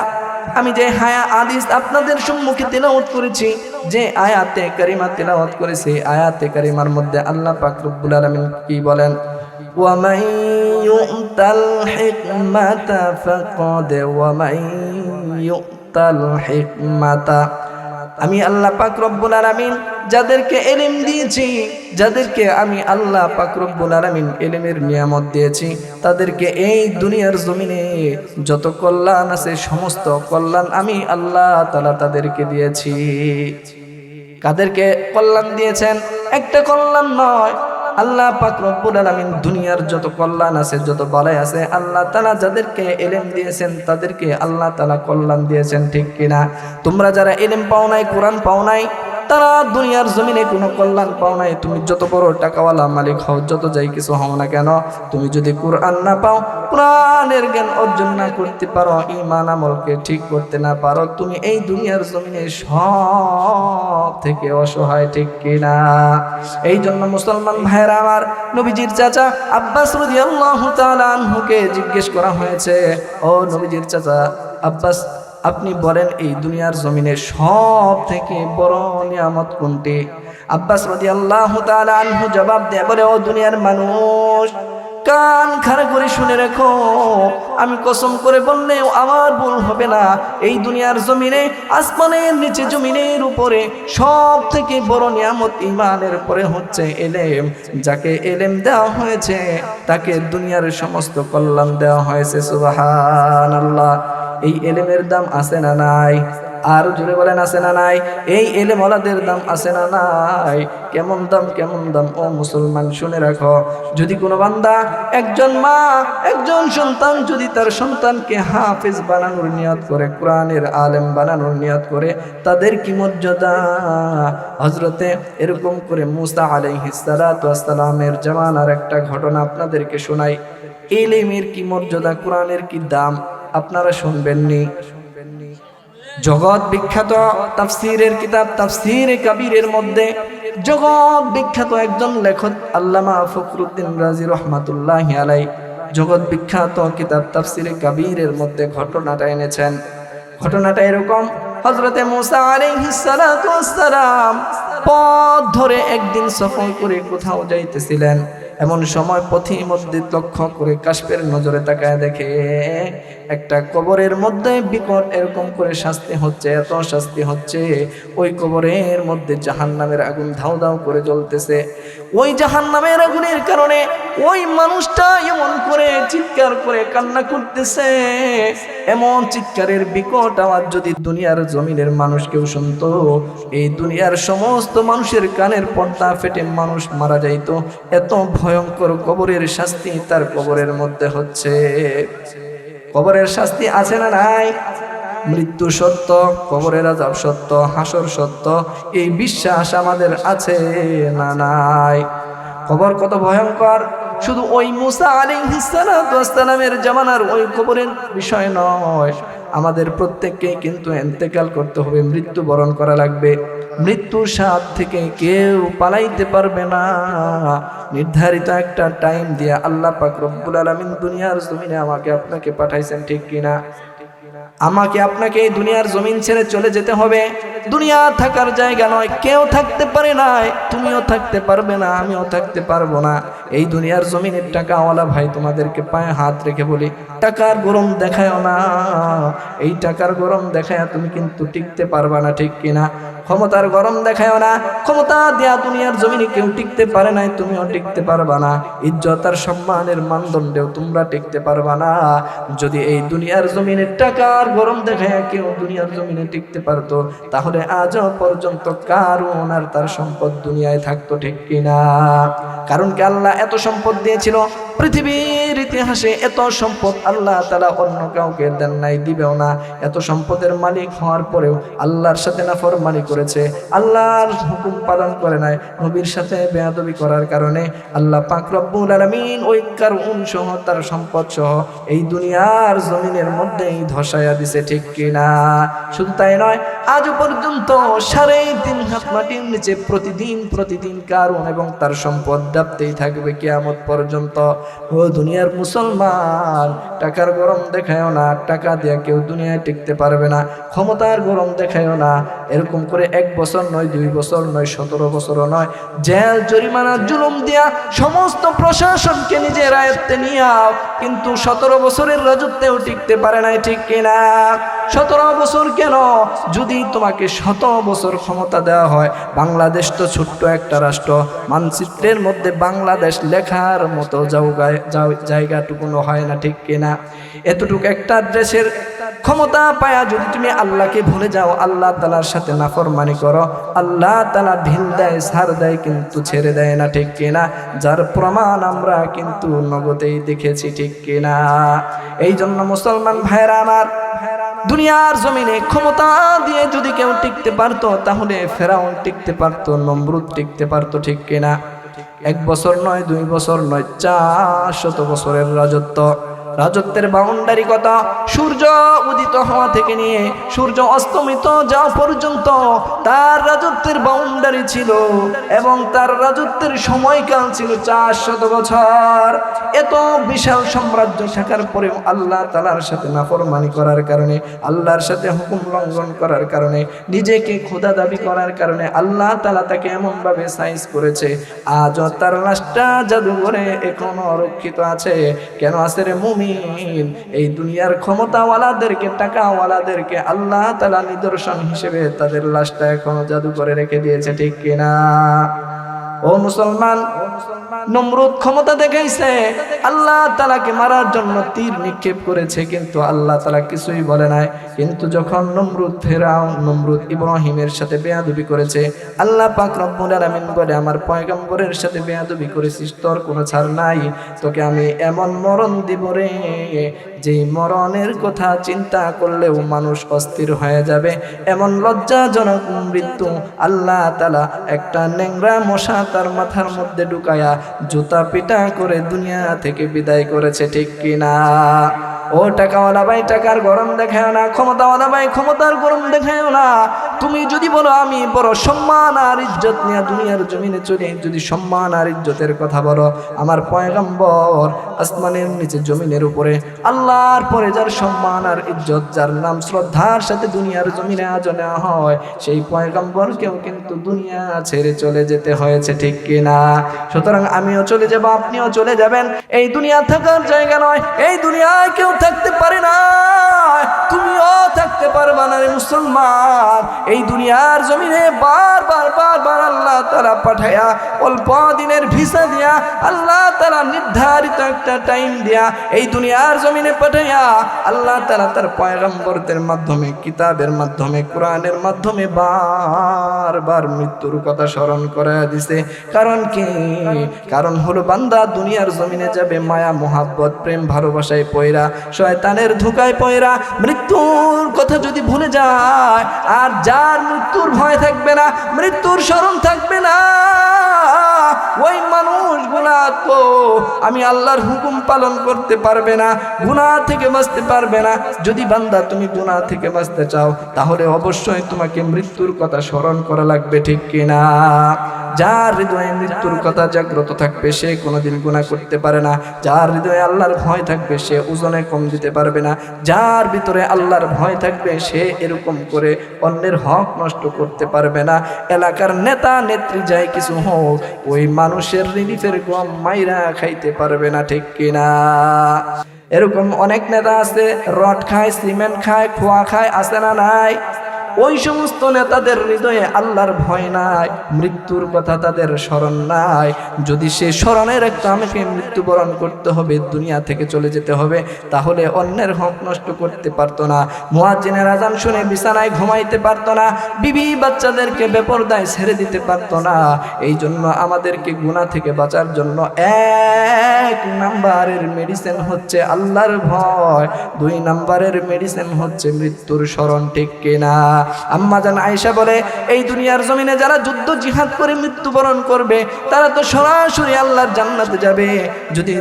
আমি যে হাদিস আপনাদের সম্মুখে তেলাওয়াত করেছি, যে আয়াতে কারিমা তেলাওয়াত করেছি, আয়াতে কারিমার মধ্যে আল্লাহ পাক রব্বুল আলামিন কি বলেন? وَمَن يُؤْتَ الْحِكْمَةَ فَقَدْ وَمَن يُؤْتَ الْحِكْمَةَ, আমি আল্লাহ পাক রব্বুল আলামিন যাদেরকে ইলম দিয়েছি, যাদেরকে আমি আল্লাহ পাক রব্বুল আলামিন ইলমের নিয়ামত দিয়েছি, তাদেরকে এই দুনিয়ার জমিনে যত কল্যাণ আছে সমস্ত কল্যাণ আমি আল্লাহ তাআলা তাদেরকে দিয়েছি। কাদেরকে কল্যাণ দিয়েছেন? একটা কল্যাণ নয়, আল্লাহ পাক রব্বুল আলামিন দুনিয়ার যত কল্যাণ আছে, যত বালাই আছে, আল্লাহ তাআলা যাদেরকে ইলম দিয়েছেন তাদেরকে আল্লাহ তাআলা কল্যাণ দিয়েছেন, ঠিক কিনা? তোমরা যারা ইলম পাও নাই, কোরআন পাও নাই, তারা দুনিয়ার জমিনে কোনো কল্যাণ পাও নাই। তুমি যত বড় টাকাওয়ালা মালিক হও, যত যাই কিছু হও না কেন, তুমি যদি কোরআন না পাও, কোরআনের জ্ঞান অর্জন না করতে পারো, ঈমান আমলকে ঠিক করতে না পারো, তুমি এই দুনিয়ার জমিনে সব থেকে অসহায়, ঠিক কিনা? এই জন্য মুসলমান ভাইরা আমার, নবীজির চাচা আব্বাস রাদিয়াল্লাহু তাআলা আনহুকে জিজ্ঞেস করা হয়েছে, ও নবীজির চাচা আব্বাস, আপনি বলেন এই দুনিয়ার জমিনে সব থেকে বড় নিয়ামত কোনটি? আব্বাস রাদিয়াল্লাহু তাআলা আনহু জবাব দেয়, বলে, ও দুনিয়ার মানুষ, কান খাড়া করে শুনে রাখো, আমি কসম করে বললেও আমার ভুল হবে না, এই দুনিয়ার জমিনে, আসমানের নিচে জমিনের উপরে সব থেকে বড় নিয়ামত ঈমানের পরে হচ্ছে ইলম। যাকে ইলম দেওয়া হয়েছে তাকে দুনিয়ার সমস্ত কল্যাণ দেওয়া হয়েছে। সুবহানাল্লাহ। এই ইলমের দাম আছে না নাই? আর জোরে বলেন, আছে না নাই? এই ইলমওয়ালাদের দাম আছে না নাই? কেমন দাম, কেমন দাম? ও মুসলমান, শুনে রাখো, যদি কোনো বান্দা, একজন মা, একজন সন্তান যদি তার সন্তানকে হাফেজ বানানোর নিয়ত করে, কোরআনের আলেম বানানোর নিয়ত করে, তাদের কি মর্যাদা! হযরতে এরকম করে মুসা আলাইহিস সালাতু ওয়াস সালামের জামানার একটা ঘটনা আপনাদেরকে শোনাই। ইলমের কি মর্যাদা, কোরআনের কি দাম আপনারা শুনবেননি? জগৎ বিখ্যাত তাফসীরের কিতাব তাফসীরে কবিরের মধ্যে জগৎ বিখ্যাত একজন লেখক আল্লামা ফখরুদ্দীন রাজি রহমাতুল্লাহি আলাইহি জগৎ বিখ্যাত কিতাব তাফসীরে কবিরের মধ্যে ঘটনাটা এনেছেন। ঘটনাটা এরকম, হযরতে মুসা আলাইহিস সালাতু ওয়াস সালাম পথ ধরে একদিন সফর করে কোথাও যাইতেছিলেন। এমন সময় পথের মধ্যে লক্ষ্য করে কাশফের নজরে তাকায় দেখে একটা কবরের মধ্যে বিকট এরকম করে শাস্তি হচ্ছে, এত শাস্তি হচ্ছে, ওই কবরের মধ্যে জাহান্নামের আগুন ধাউ ধাউ করে জ্বলতেছে। ওই জাহান্নামের আগুনের কারণে ওই মানুষটা এমন করে চিৎকার করে কান্না করতেছে, এমন চিৎকারের বিকট আওয়াজ যদি দুনিয়ার জমিনের মানুষ কেউ শুনতো, এই দুনিয়ার সমস্ত মানুষের কানের পর্দা ফেটে মানুষ মারা যাইতো। এত ভয়ঙ্কর কবরের শাস্তি তার কবরের মধ্যে হচ্ছে। কবরের শাস্তি আছে না নাই? মৃত্যু সত্য, কবরের আযাব সত্য, হাসর সত্য, এই বিশ্বাস আমাদের আছে না নাই? কবর কত ভয়ঙ্কর শুধু ওই মুসা আলাইহিস সালাতু ওয়াস সালামের জামানার ওই কবরের বিষয় নয়, আমাদের প্রত্যেককেই কিন্তু ইন্তেকাল করতে হবে, মৃত্যু বরণ করা লাগবে। মৃত্যুর স্বাদ থেকে কেউ পালাইতে পারবে না। নির্ধারিত একটা টাইম দিয়ে আল্লাহ পাক রব্বুল আলামিন দুনিয়ার জমিনে আমাকে আপনাকে পাঠাইছেন, ঠিক কিনা? আমাকে আপনাকে এই দুনিয়ার জমিন ছেড়ে চলে যেতে হবে। দুনিয়া থাকার জায়গা নয়, কেউ থাকতে পারে না, তুমিও থাকতে পারবে না, আমিও থাকতে পারবো না। এই দুনিয়ার জমিনের টাকাওয়ালা ভাই, তোমাদেরকে পায়ে হাত রেখে বলি, টাকার গরম দেখায় না। এই টাকার গরম দেখায় তুমি কিন্তু টিকতে পারবা না, ঠিক কিনা? ক্ষমতার গরম দেখায় না, ক্ষমতা দেয়া দুনিয়ার জমিনে কেউ টিকতে পারে নাই, তুমিও টিকতে পারবা না। ইজ্জত আর সম্মানের মানদণ্ডেও তোমরা টিকতে পারবা না। যদি এই দুনিয়ার জমিনে টাকার গরম দেখায় কেউ দুনিয়ার জমিনে টিকতে পারতো, তাহলে আজও পর্যন্ত কারুন আর তার সম্পদ দুনিয়ায় থাকতো, ঠিক কিনা? কারণ কি আল্লাহ এত সম্পদ দিয়েছিল, পৃথিবীর ইতিহাসে এত সম্পদ আল্লাহ তাআলা অন্য কাউকে দেন নাই, দিবেও না। এত সম্পদের মালিক হওয়ার পরেও আল্লাহর সাথে নাফরমানি করেছে, আল্লাহর হুকুম পালন করে নাই, নবীর সাথে বেয়াদবি করার কারণে আল্লাহ পাক রব্বুল আলামিন ওই কারুন সহ তার সম্পদ সহ এই দুনিয়ার জমিনের মধ্যেই ধসায়া দিছে, ঠিক কিনা? শুধু তাই নয়, আজ পর্যন্ত 3.5 হাত মাটির নিচে প্রতিদিন কারুন এবং তার সম্পদ ডাবতেই থাকবে কিয়ামত পর্যন্ত। ও দুনিয়ার মুসলমান, টাকার গরম দেখায়ও না, টাকা দিয়ে কেউ দুনিয়ায় টিকতে পারবে না। ক্ষমতার গরম দেখায়ও না, এরকম করে 1 বছর নয়, 2 বছর নয়, 17 বছরও নয়, জেল জরিমানা জুলুম দিয়া সমস্ত প্রশাসনকে নিজের আয়ত্তে নিয়াও কিন্তু 17 বছরের রাজত্বেও টিকতে পারে নাই, ঠিক কিনা? 17 বছর কেন, যদি তোমাকে 100 বছর ক্ষমতা দেওয়া হয়, বাংলাদেশ তো ছোট্ট একটা রাষ্ট্র, মানচিত্রের মধ্যে বাংলাদেশ লেখার মতো জায়গাটুকুনো হয় না, ঠিক কিনা? এতটুকু একটা দেশের ক্ষমতা পায়া যদি তুমি আল্লাহকে ভুলে যাও, আল্লাহ তাআলার সাথে নাফরমানি করো, আল্লাহ তাআলা ঢিল দেয়, ছাড় দেয়, কিন্তু ছেড়ে দেয় না, ঠিক কিনা? যার প্রমাণ আমরা কিন্তু নগদেই দেখেছি, ঠিক কিনা? এই জন্য মুসলমান ভাইরা আমার, দুনিয়ার জমিনে ক্ষমতা দিয়ে যদি কেউ টিকতে পারতো, তাহলে ফেরাউন টিকতে পারতো, নমরুদ টিকতে পারতো, ঠিক কিনা? 1 বছর নয়, 2 বছর নয়, 400 বছরের রাজত্বের বাউন্ডারি কথা, সূর্য উদিত হওয়া থেকে নিয়ে সূর্য অস্তমিত যাওয়া পর্যন্ত তার রাজত্বের বাউন্ডারি ছিল, এবং তার রাজত্বের সময়কাল ছিল 400 বছর। এত বিশাল সাম্রাজ্য থাকার পরেও আল্লাহ তাআলার সাথে নাফরমানি করার কারণে, আল্লাহর সাথে হুকুম লঙ্ঘন করার কারণে, নিজেকে খোদা দাবি করার কারণে আল্লাহ তাআলা তাকে এমনভাবে সাইজ করেছে, আজও তার লাশটা জাদুঘরে এখনো রক্ষিত আছে। কেন আছে রে মুমিন? এই দুনিয়ার ক্ষমতাওয়ালাদেরকে, টাকাওয়ালাদেরকে আল্লাহ তাআলা নিদর্শন হিসেবে তাদের লাশটা এখনো জাদুঘরে রেখে দিয়েছে, ঠিক কিনা? ও মুসলমান, নমরুদ ক্ষমতা দেখাইছে, আল্লাহ তাআলাকে মারার জন্য তীর নিক্ষেপ করেছে, কিন্তু আল্লাহ তাআলা কিছুই বলে নাই। কিন্তু যখন নমরুদ ইব্রাহিমের সাথে বেয়াদবি করেছে, আল্লাহ পাক রব্বুল আলামিন বলে, আমার পয়গম্বরের সাথে বেয়াদবি করেছিস, তোর কোনো ছাড় নাই, তোকে আমি এমন মরণ দিব রে, যেই মরণের কথা চিন্তা করলেও মানুষ অস্থির হয়ে যাবে, এমন লজ্জাজনক মৃত্যু আল্লাহ তাআলা একটা ন্যাংরা মশা তার মাথার মধ্যে ঢুকায়া জুতা পিটা করে দুনিয়া থেকে বিদায় করেছে, ঠিক কিনা? ও টাকাওয়ালা ভাই, টাকার গরম দেখায় না, ক্ষমতাওয়ালা ভাই, ক্ষমতার গরম দেখায় না। তুমি যদি বলো আমি বড় সম্মান আর ইজ্জত নিয়ে দুনিয়ার জমিনে চলে, যদি সম্মান আর ইজ্জতের কথা বলো, আমার পয়গম্বর আসমানের নিচে জমিনের উপরে আল্লাহর পরে যার সম্মান আর ইজ্জত, যার নাম শ্রদ্ধার সাথে দুনিয়ার জমিনে আজ নেওয়া হয়, সেই পয়গম্বরকেও কিন্তু দুনিয়া ছেড়ে চলে যেতে হয়েছে, ঠিক কিনা? সুতরাং আমিও চলে যাব, আপনিও চলে যাবেন। এই দুনিয়া থাকার জায়গা নয়, এই দুনিয়ায় কেউ থাকতে পারে না, তুমিও থাকতে পারবা না রে মুসলমান। এই দুনিয়ার জমিনে বারবার আল্লাহ তাআলা পাঠায়া, অল্প দিনের ভিসা দিয়া, আল্লাহ তাআলা নির্ধারিত একটা টাইম দিয়া এই দুনিয়ার জমিনে পাঠায়া, আল্লাহ তাআলা তার পয়গম্বরদের মাধ্যমে, কিতাবের মাধ্যমে, কোরআনের মাধ্যমে বারবার মৃত্যুর কথা স্মরণ করায়া দিছে। কারণ কি? কারণ হলো বান্দা দুনিয়ার জমিনে যাবে মায়া মোহাব্বত, প্রেম ভালোবাসায় পয়রা, শয়তানের ধোঁকায় পয়রা মৃত্যুর কথা যদি ভুলে যায়, আর যার মৃত্যুর ভয় থাকবে না, মৃত্যুর স্মরণ থাকবে না, ওই মানুষ মানুষগুলা তো আমি আল্লাহর হুকুম পালন করতে পারবে না, গুনাহ থেকে বাঁচতে পারবে না। যদি বান্দা তুমি গুনাহ থেকে বাঁচতে চাও তাহলে অবশ্যই তোমাকে মৃত্যুর কথা স্মরণ করা লাগবে, ঠিক কিনা? যার হৃদয়ে মৃত্যুর কথা জাগ্রত থাকবে সে কোনোদিন গুনাহ করতে পারে না। যার হৃদয়ে আল্লাহর ভয় থাকবে সে ওজনে কম দিতে পারবে না। যার ভিতরে আল্লাহর ভয় থাকবে সে এরকম করে অন্যের হক নষ্ট করতে পারবে না। এলাকার নেতা নেত্রী যাই কিছু হোক, ওই মানুষের রিলিফের গম মাইরা খাইতে পারবে না, ঠিক কিনা? এরকম অনেক নেতা আছে, রড খায়, সিমেন্ট খায়, খোয়া খায়, আছে না নাই? ওই সমস্ত নেতাদের হৃদয়ে আল্লাহর ভয় নাই, মৃত্যুর কথা তাদের স্মরণ নাই। যদি সে স্মরণে রাখতো আমাকে মৃত্যুবরণ করতে হবে, দুনিয়া থেকে চলে যেতে হবে, তাহলে অন্যের হক নষ্ট করতে পারতো না, মুয়াজ্জিনের আযান শুনে বিছানায় ঘুমাইতে পারতো না, বিবি বাচ্চাদেরকে বেপরদায় ছেড়ে দিতে পারতো না। এই জন্য আমাদেরকে গুনাহ থেকে বাঁচার জন্য 1 নাম্বারের মেডিসিন হচ্ছে আল্লাহর ভয়, 2 নাম্বারের মেডিসিন হচ্ছে মৃত্যুর স্মরণ, ঠিক কিনা? আম্মা জান আয়েশা বলে, এই দুনিয়ার জমিনে যারা যুদ্ধ জিহাদ করে মৃত্যুবরণ করবে তারা তো সরাসরি আল্লাহর জান্নাতে যাবে। যদি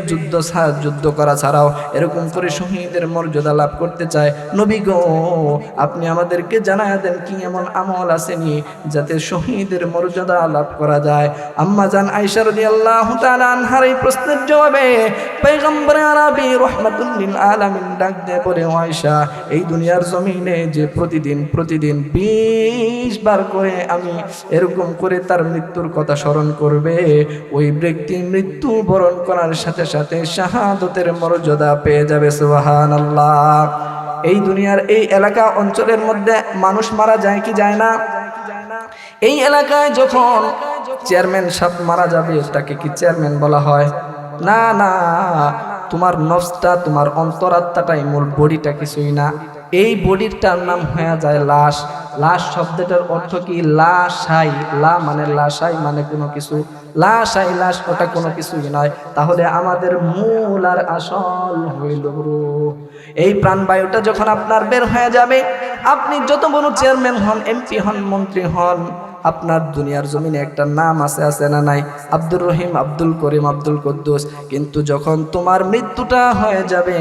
যুদ্ধ করা ছাড়াও এরকম করে শহীদের মর্যাদা লাভ করতে চায়, নবী গো আপনি আমাদেরকে জানায়া দেন কি এমন আমল আসেনি যাতে শহীদের মর্যাদা লাভ করা যায়। আম্মা জান আয়েশা রাদিয়াল্লাহু তাআলা আনহার এই প্রশ্নের জবাবে পয়গম্বর আরবি রাহমাতুল লিল আলামিন ডাক দিয়ে বলে, আয়েশা এই দুনিয়ার জমিনে যে প্রতিদিন 20 বার করে আমি এরকম করে তার মৃত্যুর কথা স্মরণ করবে, ওই ব্যক্তি মৃত্যু বরণ করার সাথে সাথে শাহাদতের মর্যাদা পেয়ে যাবে। সুবহানাল্লাহ। এই দুনিয়ার এই এলাকা অঞ্চলের মধ্যে মানুষ মারা যায় কি যায় না? এই এলাকায় যখন চেয়ারম্যান সাহেব মারা যাবে তাকে কি চেয়ারম্যান বলা হয়? না না, তোমার নফসটা, তোমার অন্তরাত্মাটাই মূল, বডিটা কিছুই না। এই বডিটার নাম হয়ে যায় লাশ। লাশ শব্দটার অর্থ কি? লাশাই, লা মানে লাশাই মানে কোনো কিছু, লাশাই লাশ, ওটা কোনো কিছুই নয়। তাহলে আমাদের মূল আর আসল হইল রূহ। এই প্রাণবায়ুটা যখন আপনার বের হয়ে যাবে, আপনি যত বড় চেয়ারম্যান হন, এমপি হন, মন্ত্রী হন, আপনার দুনিয়ার জমিনে একটা নাম আছে না নাই? আব্দুর রহিম, আব্দুল করিম, আব্দুল কুদ্দুস। কিন্তু যখন তোমার মৃত্যুটা হয়ে যাবে,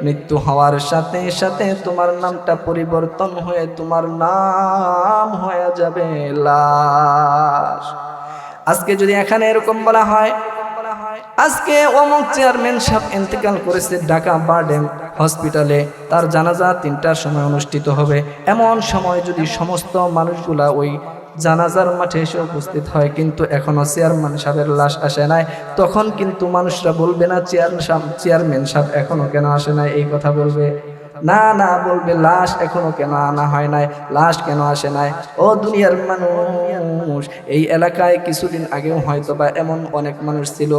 মৃত্যু হওয়ার সাথে সাথে তোমার নামটা পরিবর্তন হয়ে তোমার নাম হয়ে যাবে লাশ। আজকে যদি এখানে এরকম বলা হয়, আজকে অমুক চেয়ারম্যান সাহেব ইন্তেকাল করেছে ঢাকা বারডেম হসপিটালে, তার জানাজা 3টার সময় অনুষ্ঠিত হবে, এমন সময় যদি সমস্ত মানুষগুলা ওই জানাজার মাঠে এসে উপস্থিত হয় কিন্তু এখনো চেয়ারম্যান সাহেবের লাশ আসে নাই, তখন কিন্তু মানুষরা বলবে না চেয়ারম্যান সাহেব এখনো কেন আসে নাই, এই কথা বলবে না? না, বলবে লাশ এখনো কেন আনা হয় নাই, লাশ কেন আসে নাই। ও দুনিয়ার মানুষ, এই এলাকায় কিছুদিন আগেও হয়তো বা এমন অনেক মানুষ ছিল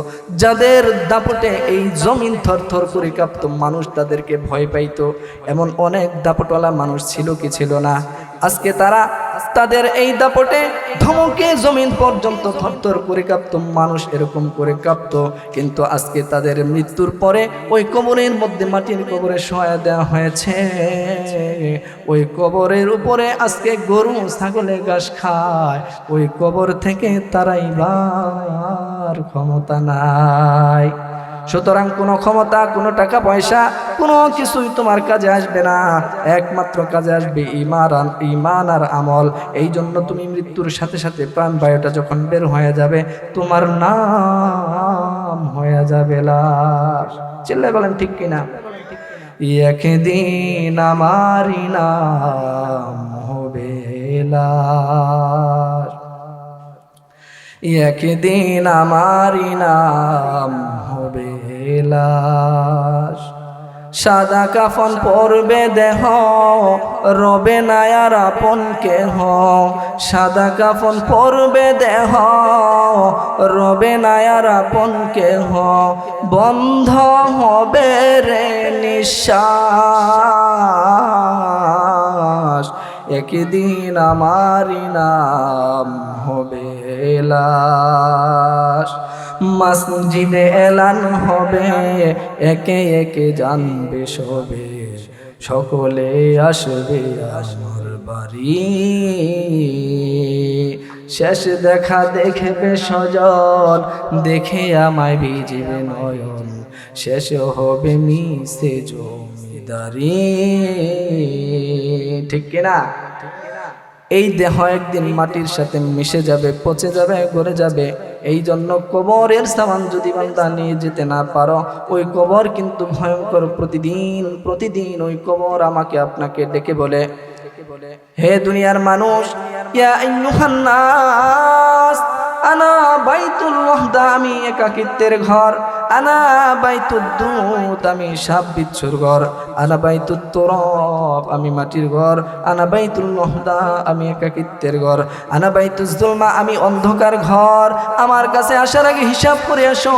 যাদের দাপটে এই জমিন থরথর করে কাঁপতো, মানুষ তাদেরকে ভয় পাইতো। এমন অনেক দাপটওয়ালা মানুষ ছিল কি ছিল না? আজকে তাদের এই দাপটে ধমকে জমিন পর্যন্ত থরথর করে কাঁপতো, মানুষ এরকম করে কাঁপতো। কিন্তু আজকে তাদের মৃত্যুর পরে ওই কবরের মধ্যে, মাটির কবরে শোয়া দেওয়া হয়েছে, ওই কবরের উপরে আজকে গরু ছাগলে ঘাস খায়, ওই কবর থেকে তারাইবার ক্ষমতা নাই। সুতরাং কোনো ক্ষমতা, কোনো টাকা পয়সা, কোনো কিছুই তোমার কাজে আসবে না, একমাত্র কাজে আসবে ঈমান আর আমল। এই জন্য তুমি মৃত্যুর সাথে সাথে প্রাণবায়ুটা যখন বের হয়ে যাবে, তোমার নাম হয়ে যাবে লাশ। চিল্লায় বলেন ঠিক কিনা? একদিন আমারই নাম হবে লাশ, একদিন আমারই নাম হবে লাশ। সাদা কাফন পরবে দেহ, রবে না আর আপন কেহ। সাদা কাফন পরবে দেহ, রবে না আর আপন কেহ। বন্ধ হবে রে নিঃশ্বাস, একদিন আমারই নাম হবে লাশ। মসজিদে এলান হবে, একে একে জানবে সবে, সকলে আসবে আমার বাড়ি, শেষ দেখা দেখবে স্বজন, দেখে আমায় ভিজিবে নয়ন, শেষ হবে মিশে জমিদারি। ঠিক কিনা? এই দেহ একদিন মাটির সাথে মিশে যাবে, পচে যাবে, গড়ে যাবে। এই জন্য কবরের সামান যদি বান্দা নিয়ে যেতে না পারো, ওই কবর কিন্তু ভয়ঙ্কর। প্রতিদিন প্রতিদিন ওই কবর আমাকে আপনাকে ডেকে বলে, হে দুনিয়ার মানুষ, ইয়া আইয়ুহান নাস, আনা বাইতুল ওয়াহদা, আমি একাকিত্বের ঘর, আনা বাইতুদ দুত, আমি সাপ বিচ্ছুর ঘর, আনা বাইতুত তুরাব, আমি মাটির ঘর, আনা বাইতুল ওয়াহদা, আমি একাকিত্বের ঘর, আনা বাইতুজ যুলমা, আমি অন্ধকার ঘর। আমার কাছে আসার আগে হিসাব করে এসো,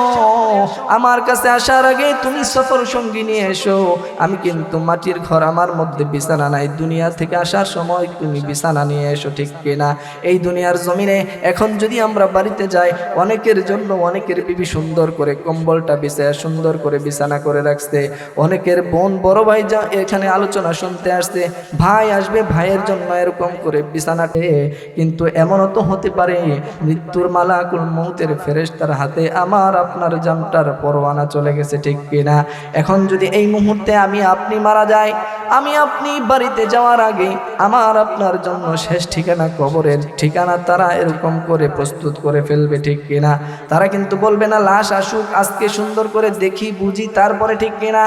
আমার কাছে আসার আগে তুমি সফর সঙ্গী নিয়ে এসো। আমি কিন্তু মাটির ঘর, আমার মধ্যে বিছানা নাই। দুনিয়া থেকে আসার সময় তুমি বিছানা নিয়ে এসো। ঠিক কিনা? এই দুনিয়ার জমিনে এখন যদি আমরা বাড়িতে যাই, অনেকের জন্য অনেকের বিবি সুন্দর করে কম্বলটা বিছায় সুন্দর করে বিছানা করে রাখছে। অনেকের বোন বড় ভাই যা এখানে আলোচনা শুনতে আসছে, ভাই আসবে, ভাইয়ের জন্য এরকম করে বিছানাতে। কিন্তু এমনও তো হতে পারে মৃত্যুর মালাকুল মউতের ফেরেশতার হাতে আমার আপনার জানটার পরোয়ানা চলে গেছে। ঠিক কিনা? এখন যদি এই মুহূর্তে আমি আপনি মারা যাই, আমি আপনি বাড়িতে যাওয়ার আগে আমার আপনার জন্য শেষ ঠিকানা কবরের ঠিকানা তারা এরকম করে প্রস্তুত করে ফেলবে। ঠিক কিনা? তারা কিন্তু বলবে না লাশ আসুক, আজকে সুন্দর করে দেখি বুঝি তারপরে। ঠিক কিনা?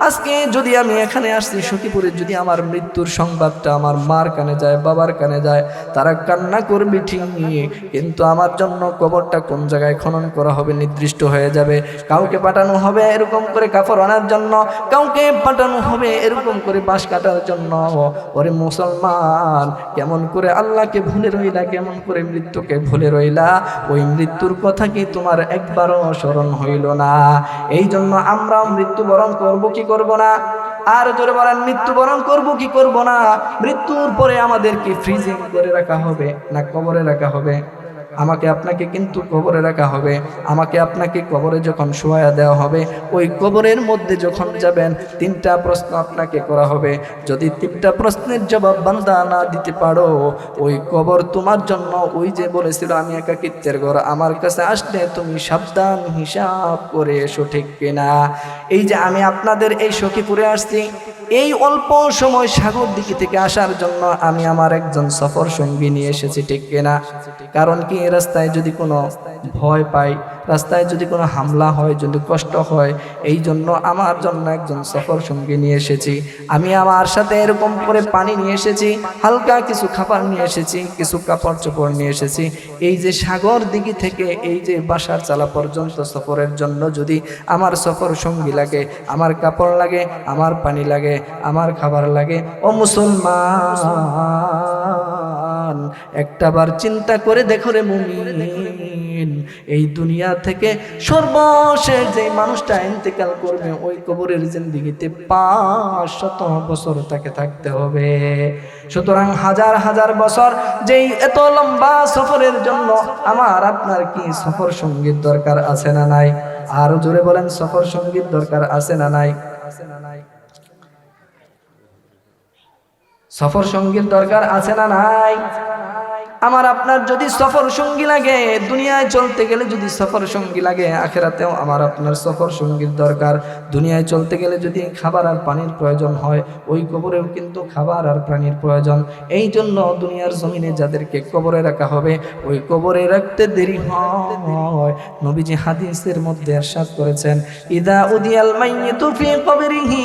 আজকে যদি আমি এখানে আসছি সখীপুরে, যদি আমার মৃত্যুর সংবাদটা আমার মার কানে যায়, বাবার কানে যায়, তারা কান্না করবে ঠিক, কিন্তু আমার জন্য কবরটা কোন জায়গায় খনন করা হবে নির্দিষ্ট হয়ে যাবে। কাউকে পাঠানো হবে এরকম করে কাপড় আনার জন্য, কাউকে পাঠানো হবে এরকম করে বাঁশ কাটার জন্য। ওরে মুসলমান, কেমন করে আল্লাহকে ভুলে রইলা, কেমন করে মৃত্যুকে ভুলে রইলা? ওই মৃত্যুর কথা কি তোমার একবারও স্মরণ হইল না? এই জন্য আমরা মৃত্যুবরণ করব কি করব না? আর জোরে বলেন, মৃত্যুবরণ করব কি করব না? মৃত্যুর পরে আমাদের কি ফ্রিজিং করে রাখা হবে না কবরে রাখা হবে? আমাকে আপনাকে কিন্তু কবরে রাখা হবে। আমাকে আপনাকে কবরে যখন শোয়া দেওয়া হবে, ওই কবরের মধ্যে যখন যাবেন, 3টা প্রশ্ন আপনাকে করা হবে। যদি 3টা প্রশ্নের জবাব বান্দা না দিতে পারো, ওই কবর তোমার জন্য, ওই যে বলেছিল আমি একাকিত্বের ঘর, আমার কাছে আসলে তুমি সাবধান হিসাব করে এসো। ঠিক কিনা? এই যে আমি আপনাদের এই সখীপুরে আসছি, এই অল্প সময় সাগর দিকে থেকে আসার জন্য আমি আমার একজন সফর সঙ্গী নিয়ে এসেছি। ঠিক কিনা? কারণ কি, রাস্তায় যদি কোনো ভয় পাই, রাস্তায় যদি কোনো হামলা হয়, যদি কষ্ট হয়, এই জন্য আমার জন্য একজন সফর সঙ্গী নিয়ে এসেছি। আমি আমার সাথে এরকম করে পানি নিয়ে এসেছি, হালকা কিছু খাবার নিয়ে এসেছি, কিছু কাপড় চোপড় নিয়ে এসেছি। এই যে সাগর দিকে থেকে এই যে বাসার চালা পর্যন্ত সফরের জন্য যদি আমার সফর সঙ্গী লাগে, আমার কাপড় লাগে, আমার পানি লাগে, আমার খাবার লাগে, ও মুসলমান, একটাবার চিন্তা করে দেখো রে মুমিন, এই দুনিয়া থেকে সর্বশেষ যে মানুষটা ইন্তেকাল করবে, ওই কবরের জিন্দেগিতে 500 বছর তাকে থাকতে হবে। সুতরাং হাজার হাজার বছর যেই এত লম্বা সফরের জন্য আমার আপনার কি সফর সঙ্গীর দরকার আছে না নাই? আরো জোরে বলেন, সফর সঙ্গীর দরকার আছে না নাই? সফর সঙ্গীর দরকার আছে না নাই? আমার আপনার যদি সফর সঙ্গী লাগে, দুনিয়ায় চলতে গেলে যদি সফর সঙ্গী লাগে, আখিরাতেও আমার আপনার সফর সঙ্গীর দরকার। দুনিয়ায় চলতে গেলে যদি খাবার আর পানির প্রয়োজন হয়, ওই কবরেও কিন্তু খাবার আর পানির প্রয়োজন। এই জন্য দুনিয়ার জমিনে যাদেরকে কবরে রাখা হবে, ওই কবরে রাখতে দেরি হয়। নবীজি হাদিসের মধ্যে ইরশাদ করেছেন, ইদা উদিয়াল মাইয়িতু ফি কবরিহি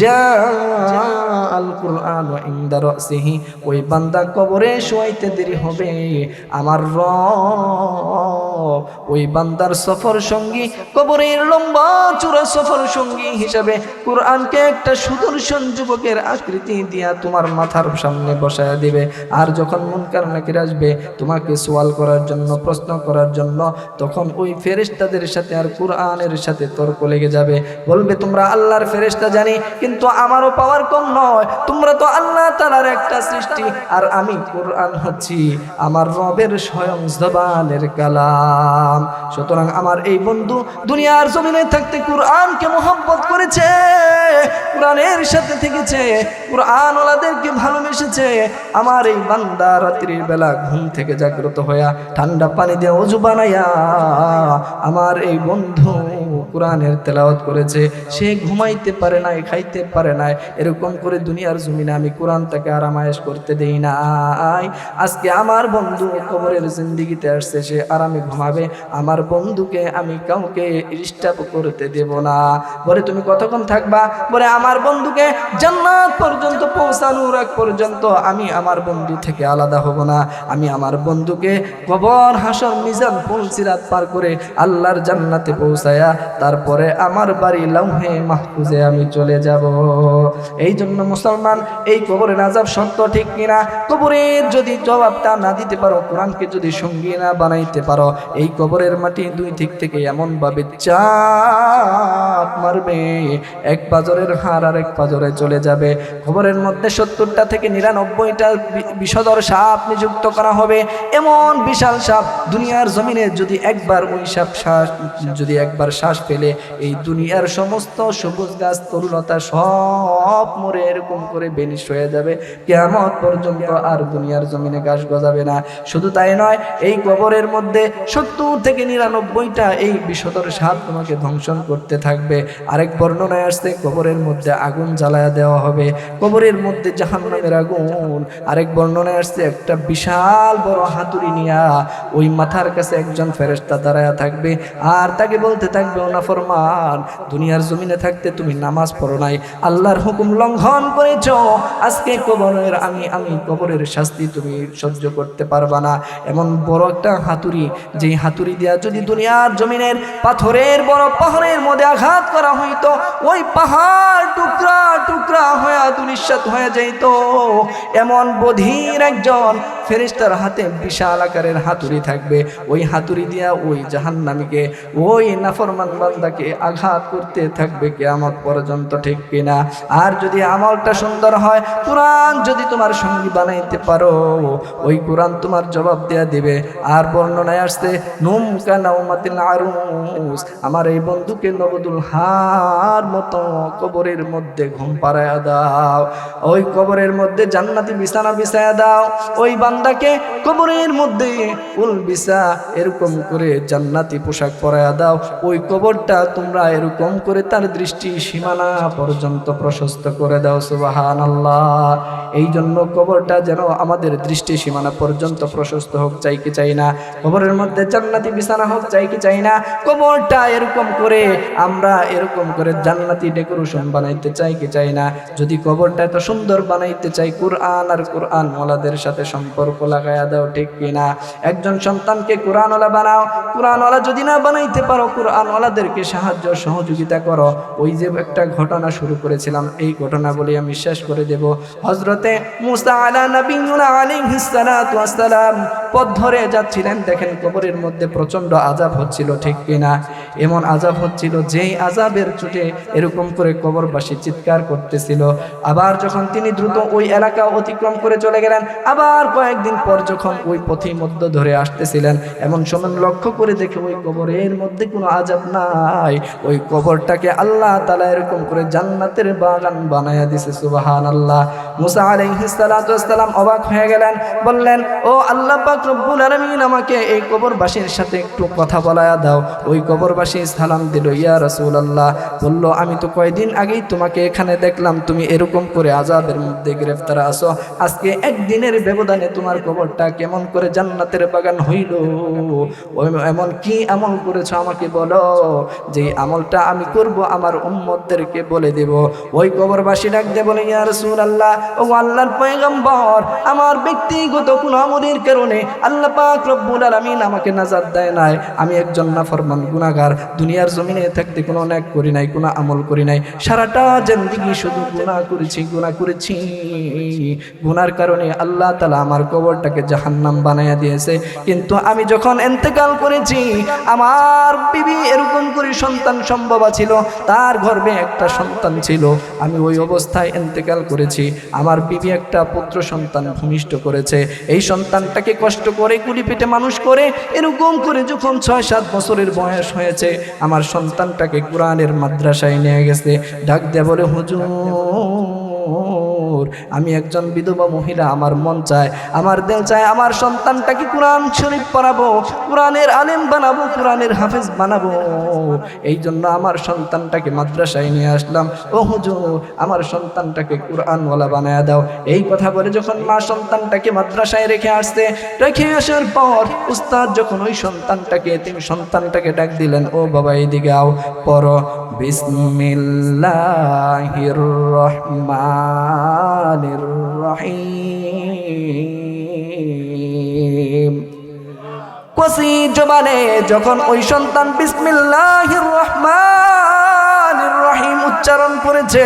জাআল কুরআন ইনদা রাসিহি, ওই বান্দা কবরে শোয়াইতে দেরি হবে, আমার রব ওই বান্দার সফর সঙ্গী, কবরের লম্বা চূড়া সফর সঙ্গী হিসাবে কুরআনকে একটা সুদর্শন যুবকের আকৃতি দিয়া তোমার মাথার সামনে বসায়া দিবে। আর যখন মুনকার নাকির আসবে তোমাকে সওয়াল করার জন্য, প্রশ্ন করার জন্য, তখন ওই ফেরেশতাদের সাথে আর কুরআনের সাথে তর্ক লেগে যাবে। বলবে, তোমরা আল্লাহর ফেরেশতা জানি, কিন্তু আমারও পাওয়ার কম নয়, তোমরা তো আল্লাহ তাআলার একটা সৃষ্টি, আর আমি কুরআন হচ্ছি আমার রবের স্বয়ং জবানের কালাম। সুতরাং আমার এই বন্ধু দুনিয়ার জমিনে থাকতে কোরআনকে মহব্বত করেছে, কোরআনের সাথে থেকেছে, কোরআন ওলাদেরকে ভালোবেসেছে। আমার এই বান্দা রাত্রির বেলা ঘুম থেকে জাগ্রত হইয়া ঠান্ডা পানি দিয়ে ওযু বানাইয়া আমার এই বন্ধু কোরআনের তেলাওয়াত করেছে। সে ঘুমাইতে পারে নাই, খাইতে পারে নাই, এরকম করে দুনিয়ার জমিনে আমি কোরআনটাকে আরামায়েশ করতে দেই নাই। আজকে আমার বন্ধু কবরের জিন্দেগিতে আসছে, সে আরামে ঘুমাবে। আমার বন্ধুকে আমি কাউকে ডিস্টার্ব করতে দেব না। বলে তুমি কতক্ষণ থাকবা? বলে আমার বন্ধুকে জান্নাত পর্যন্ত পৌঁছানোর আগ পর্যন্ত আমি আমার বন্ধু থেকে আলাদা হব না। আমি আমার বন্ধুকে কবর, হাসর, মিজান, পুলসিরাত পার করে আল্লাহর জান্নাতে পৌঁছায়া তারপরে আমার বাড়ি লাউহে মাহফুজে আমি চলে যাব। এই জন্য মুসলমান, এই কবরের আযাব সত্য ঠিক কিনা? কবরের যদি জবাবটা না দিতে পারো, কোরআনকে যদি সঙ্গী না বানাইতে পারো, এই কবরের মাটি দুই দিক থেকে এমন ভাবে চাপ মারবে, এক পাজরের হাড় আর এক পাজরে চলে যাবে। কবরের মধ্যে 70টা থেকে 99টা বিষধর সাপ নিযুক্ত করা হবে। এমন বিশাল সাপ, দুনিয়ার জমিনে যদি একবার ওই সাপ যদি একবার শ্বাস ফেলে, এই দুনিয়ার সমস্ত সবুজ গাছ, তরুলতা সব মরে এরকম করে বেনিশ হয়ে যাবে। কিয়ামত পর্যন্ত আর দুনিয়ার জমিনে গাছ গজাবে না। শুধু তাই নয়, এই কবরের মধ্যে 70 থেকে 99টা এই বিষধর সাপ তোমাকে ধ্বংসন করতে থাকবে। আরেক বর্ণনায় আসছে কবরের মধ্যে আগুন জ্বালায়া দেওয়া হবে, কবরের মধ্যে জাহান্নামের আগুন। আরেক বর্ণনায় আসছে একটা বিশাল বড় হাতুড়ি নিয়া ওই মাথার কাছে একজন ফেরেশতা দাঁড়ায়া থাকবে, আর তাকে বলতে থাকবে, ও নাফরমান, দুনিয়ার জমিনে থাকতে তুমি নামাজ পড়ো নাই, আল্লাহর হুকুম লঙ্ঘন করেছো, আজকে কবরের আমি কবরের শাস্তি তুমি সহ্য করতে পারবা না। এমন বড় একটা হাতুড়ি, যেই হাতুড়ি দিয়া যদি দুনিয়ার জমিনের পাথরের বড় পাহাড়ের মধ্যে আঘাত করা হইতো, ওই পাহাড় টুকরা টুকরা হয়ে দুনিশ্বাত হয়ে যাইত। এমন বধির একজন ফেরেশতার হাতে বিশাল আকারের হাতুড়ি থাকবে, ওই হাতুড়ি দিয়া ওই জাহান্নামীকে, ওই নাফরমান বান্দাকে আঘাত করতে থাকবে কিয়ামত পর্যন্ত, ঠিক কিনা? আর যদি আমলটা সুন্দর হয়, কোরআন যদি তোমার সঙ্গী বানাইতে পারো, ওই কোরআন তোমার জবাব দেয়া দিবে। আর বর্ণনায় আসছে, নুম কানাউমাতিল আরুস, আমার এই বন্ধুকে নবদুল হার মতো কবরের মধ্যে ঘুম পাড়ায়া দাও, ওই কবরের মধ্যে জান্নাতি বিছানা বিছায়া দাও, ওই বান্দাকে কবরের মধ্যে উল বিছা এরকম করে জান্নাতি পোশাক পরায়া দাও। ওই কবরটা তোমরা এরকম করে তার দৃষ্টি সীমানা পর্যন্ত প্রশস্ত করে দাও। সুবহানাল্লাহ। এই জন্য কবরটা যেন আমাদের দৃষ্টি সীমানা পর্যন্ত প্রশস্ত হোক, চাই কি চাই না? কবরের মধ্যে জান্নাতি বিছানা হোক, চাই কি চাই না? কবরটা এরকম করে আমরা এরকম করে জান্নাতি ডেকোরেশন বানাইতে চাই কি চাই না? যদি কবরটা এত সুন্দর বানাইতে চাই, কোরআন আর কোরআন ওয়ালাদের সাথে সম্পর্ক লাগায়া দাও, ঠিক কিনা? একজন সন্তানকে কোরআনওয়ালা বানাও, কোরআনওয়ালা যদি না বানাইতে পারো, কোরআনওয়ালাদেরকে সাহায্য সহযোগিতা করো। ওই যে একটা ঘটনা শুরু করেছিলাম, এই ঘটনা বলে আমি শেষ করে দেব। হযরতে মুসা আলাইহিস সালাতু ওয়াস সালাম পথ ধরে যাচ্ছিলেন, দেখেন কবরের মধ্যে প্রচন্ড আযাব হচ্ছিল, ঠিক কিনা? এমন আযাব হচ্ছিল, যেই আযাবের চোটে এরকম করে কবরবাসী চিৎকার করতেছিল। আবার যখন তিনি দ্রুত ওই এলাকা অতিক্রম করে চলে গেলেন, আবার কয়েকদিন পর যখন ওই পথের মধ্য ধরে আসতেছিলেন, এমন সময় লক্ষ্য করে দেখে ওই কবরের মধ্যে কোনো আযাব নাই। ওই কবরটাকে আল্লাহ তাআলা এরকম করে জান্নাতের বাগান বানায়া দিয়েছে। সুবহানাল্লাহ। মুসা আলাইহিস সালাতু ওয়াস সালাম অবাক হয়ে গেলেন, বললেন, ও আল্লাহ পাক রব্বুল আলামিন, আমাকে এই কবরবাসীর সাথে একটু কথা বলায়া দাও। ওই কবরবাসী সালাম দিল, ইয়া রাসূলুল্লাহ। বলল, আমি তো কয়দিন আগেই তোমাকে এখানে দেখলাম, তুমি এরকম করে আযাবের মধ্যে গ্রেফতার আছো, আজকে একদিনের ব্যবধানে তোমার কবরটা কেমন করে জান্নাতের বাগান হইল? এমন কি আমল করেছো আমাকে বলো, যে আমলটা আমি করব আমার উম্মতদেরকে বলে দেব। ওই কবরবাসী ডাক দিয়ে বলে, ইয়া রাসূলুল্লাহ, ও আল্লাহর পয়গম্বর, আমার ব্যক্তিগত কোনো আমলের কারণে আল্লাহ পাক রব্বুল আলামিন আমাকে নাজাত দেয় নাই, আমি একজন নাফরমান গুনাহগার, গুনাহগার, দুনিয়ার জমিনে থাকতে কোনো নেক করি নাই, কোনো আমল করি নাই, সারাটা জিন্দেগি শুধু গুনাহ করেছি। গুনার কারণে আল্লাহ তাআলা আমার কবরটাকে জাহান্নাম বানায়া দিয়েছে। কিন্তু আমি যখন ইন্তেকাল করেছি, আমার বিবি এরকম করে সন্তান সম্ভবা ছিল, তার গর্ভে একটা সন্তান ছিল। আমি ওই অবস্থায় ইন্তেকাল করেছি। আমার বিবি একটা পুত্র সন্তান ভূমিষ্ঠ করেছে। এই সন্তানটাকে কষ্ট করে কুলি পেটে মানুষ করে এরকম করে যখন 6-7 বছরের বয়স হয়েছে, আমার সন্তানটাকে কোরআনের মাদ্রাসায় নিয়ে গেছে। ডাক দিয়ে বলে, হুজুর, আমি একজন বিধবা মহিলা, আমার মন চায়, আমার দিল চায় আমার সন্তানটাকে কোরআন শরীফ পড়াবো, কোরআনের আলেম বানাবো, কোরআনের হাফেজ বানাবো। এই জন্য আমার সন্তানটাকে মাদ্রাসায় নিয়ে আসলাম। ও হুজুর, আমার সন্তানটাকে কোরআনওয়ালা বানায় দাও। এই কথা বলে যখন মা সন্তানটাকে মাদ্রাসায় রেখে আসার পর উস্তাদ যখন ওই সন্তানটাকে ডাক দিলেন, ও বাবা এদিকে আও, পড়ো বিসমিল্লাহির রহমানির রহিম। কসি জবানে যখন ওই সন্তান বিসমিল্লাহির রহমানির রহিম উচ্চারণ করেছে,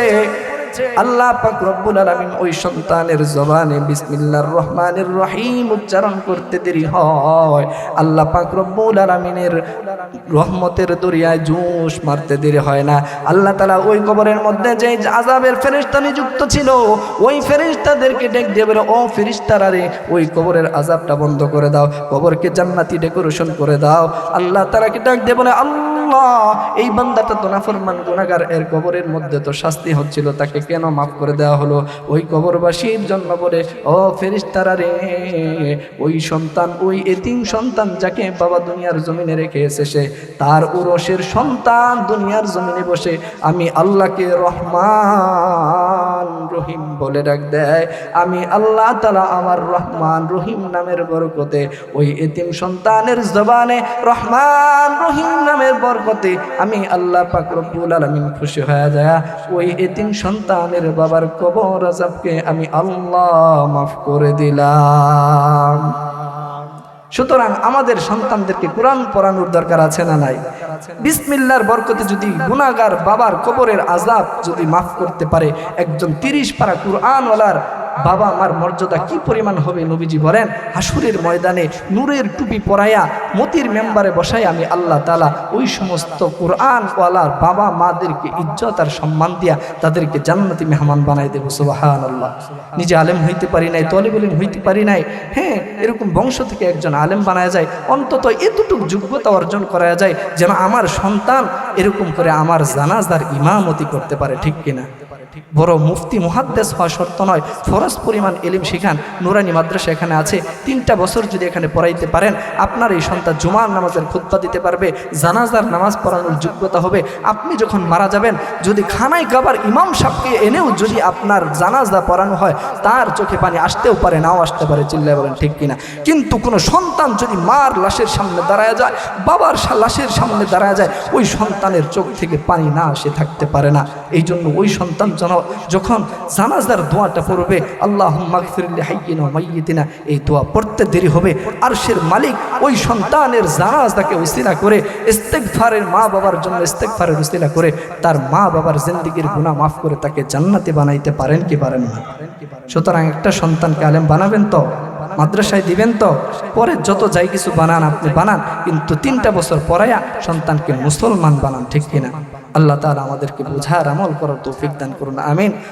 আল্লাহ পাক রব্বুল আলামিন ওই সন্তানের জবানে বিসমিল্লাহির রহমানির রহিম উচ্চারণ করতে দেরি হয়, আল্লাহ পাক রব্বুল আলামিনের রহমতের দরিয়ায় জোশ মারতে দেরি হয় না। আল্লাহ তাআলা ওই কবরের মধ্যে যে আযাবের ফেরেশতা নিযুক্ত ছিল, ওই ফেরেশতাদেরকে ডেকে দিয়ে বলে, ও ফেরেশতারা রে, ওই কবরের আযাবটা বন্ধ করে দাও, কবরকে জান্নাতি ডেকোরেশন করে দাও। আল্লাহ তাআলাকে ডাক দিয়ে বলে, আল্লাহ, এই বান্দাটা তো নাফরমান গুনাহগার, এর কবরের মধ্যে তো শাস্তি হচ্ছিল, তাকে কেন মাফ করে দেওয়া হলো? ওই কবরবাসীর জন্য বলে, ও ফেরেশতারা রে, ওই সন্তান, ওই এতিম সন্তান যাকে বাবা দুনিয়ার জমিনে রেখে এসেছে, তার উরসের সন্তান দুনিয়ার জমিনে বসে আমি আল্লাহকে রহমান রহিম বলে ডাক দেয়। আমি আল্লাহ তাআলা আমার রহমান রহিম নামের বরকতে ওই এতিম সন্তানের জবানে রহমান রহিম নামের বরকতে আমি আল্লাহ পাক রব্বুল আলামিন খুশি হয়ে যায়। ওই এতিম সন্তানের বাবার কবর আযাবকে আমি আল্লাহ মাফ করে দিলাম। সুতরাং আমাদের সন্তানদেরকে কোরআন পড়ানোর দরকার আছে না নাই? বিসমিল্লাহর বরকতে যদি গুনাহগার বাবার কবরের আযাব যদি মাফ করতে পারে একজন 30 পারা কোরআনওয়ালার বাবা মার মর্যাদা কি পরিমাণ হবে? নবীজি বলেন, হাসুরের ময়দানে নূরের টুপি পরাইয়া মতির মেম্বারে বসাই আমি আল্লাহ তাআলা ওই সমস্ত কোরআনওয়ালার বাবা মাদেরকে ইজ্জত আর সম্মান দিয়া তাদেরকে জান্নাতি মেহমান বানাই দেব। সুবহানাল্লাহ। নিজে আলেম হইতে পারি নাই, তলিবুল ইলম হইতে পারি নাই, হ্যাঁ, এরকম বংশ থেকে একজন আলেম বানায় যায়, অন্তত এতটুকু যোগ্যতা অর্জন করা যায় যেন আমার সন্তান এরকম করে আমার জানাজার ইমামতি করতে পারে, ঠিক কিনা? বড় মুফতি মুহাদ্দিস হওয়া শর্ত নয়, ফরজ পরিমাণ ইলম শিখান। নুরানি মাদ্রাসা এখানে আছে, 3টা বছর যদি এখানে পড়াইতে পারেন, আপনার এই সন্তান জুমার নামাজের খুতবা দিতে পারবে, জানাজার নামাজ পড়ানোর যোগ্যতা হবে। আপনি যখন মারা যাবেন, যদি খানায় কাবার ইমাম সাহেবকে এনেও যদি আপনার জানাজা পড়ানো হয়, তার চোখে পানি আসতেও পারে, নাও আসতে পারে, চিল্লায় বলেন ঠিক কিনা? কিন্তু কোনো সন্তান যদি মার লাশের সামনে দাঁড়ায় যায়, বাবার লাশের সামনে দাঁড়ায় যায়, ওই সন্তানের চোখ থেকে পানি না আসে থাকতে পারে না। এই জন্য ওই সন্তান যখন জানাজার দোয়াটা পড়বে, আল্লাহুম্মা গফির লি হাইয়িনা ওয়া মাইয়িতিনা, এই দোয়া পড়তে দেরি হবে, আরশের মালিক ওই সন্তানের জানাজাকে উসিলা করে ইস্তেগফারের, মা বাবার জন্য ইস্তেগফারের উসিলা করে তার মা বাবার জিন্দেগির গুনাহ মাফ করে তাকে জান্নাতি বানাইতে পারেন কি পারেন না? সুতরাং একটা সন্তানকে আলেম বানাবেন তো, মাদ্রাসায় দিবেন তো, পরে যত যাই কিছু বানান আপনি বানান, কিন্তু 3টা বছর পড়ায়া সন্তানকে মুসলমান বানান, ঠিক কিনা? আল্লাহ তাআলা আমাদেরকে বুঝার আমল করার তৌফিক দান করুন, আমিন।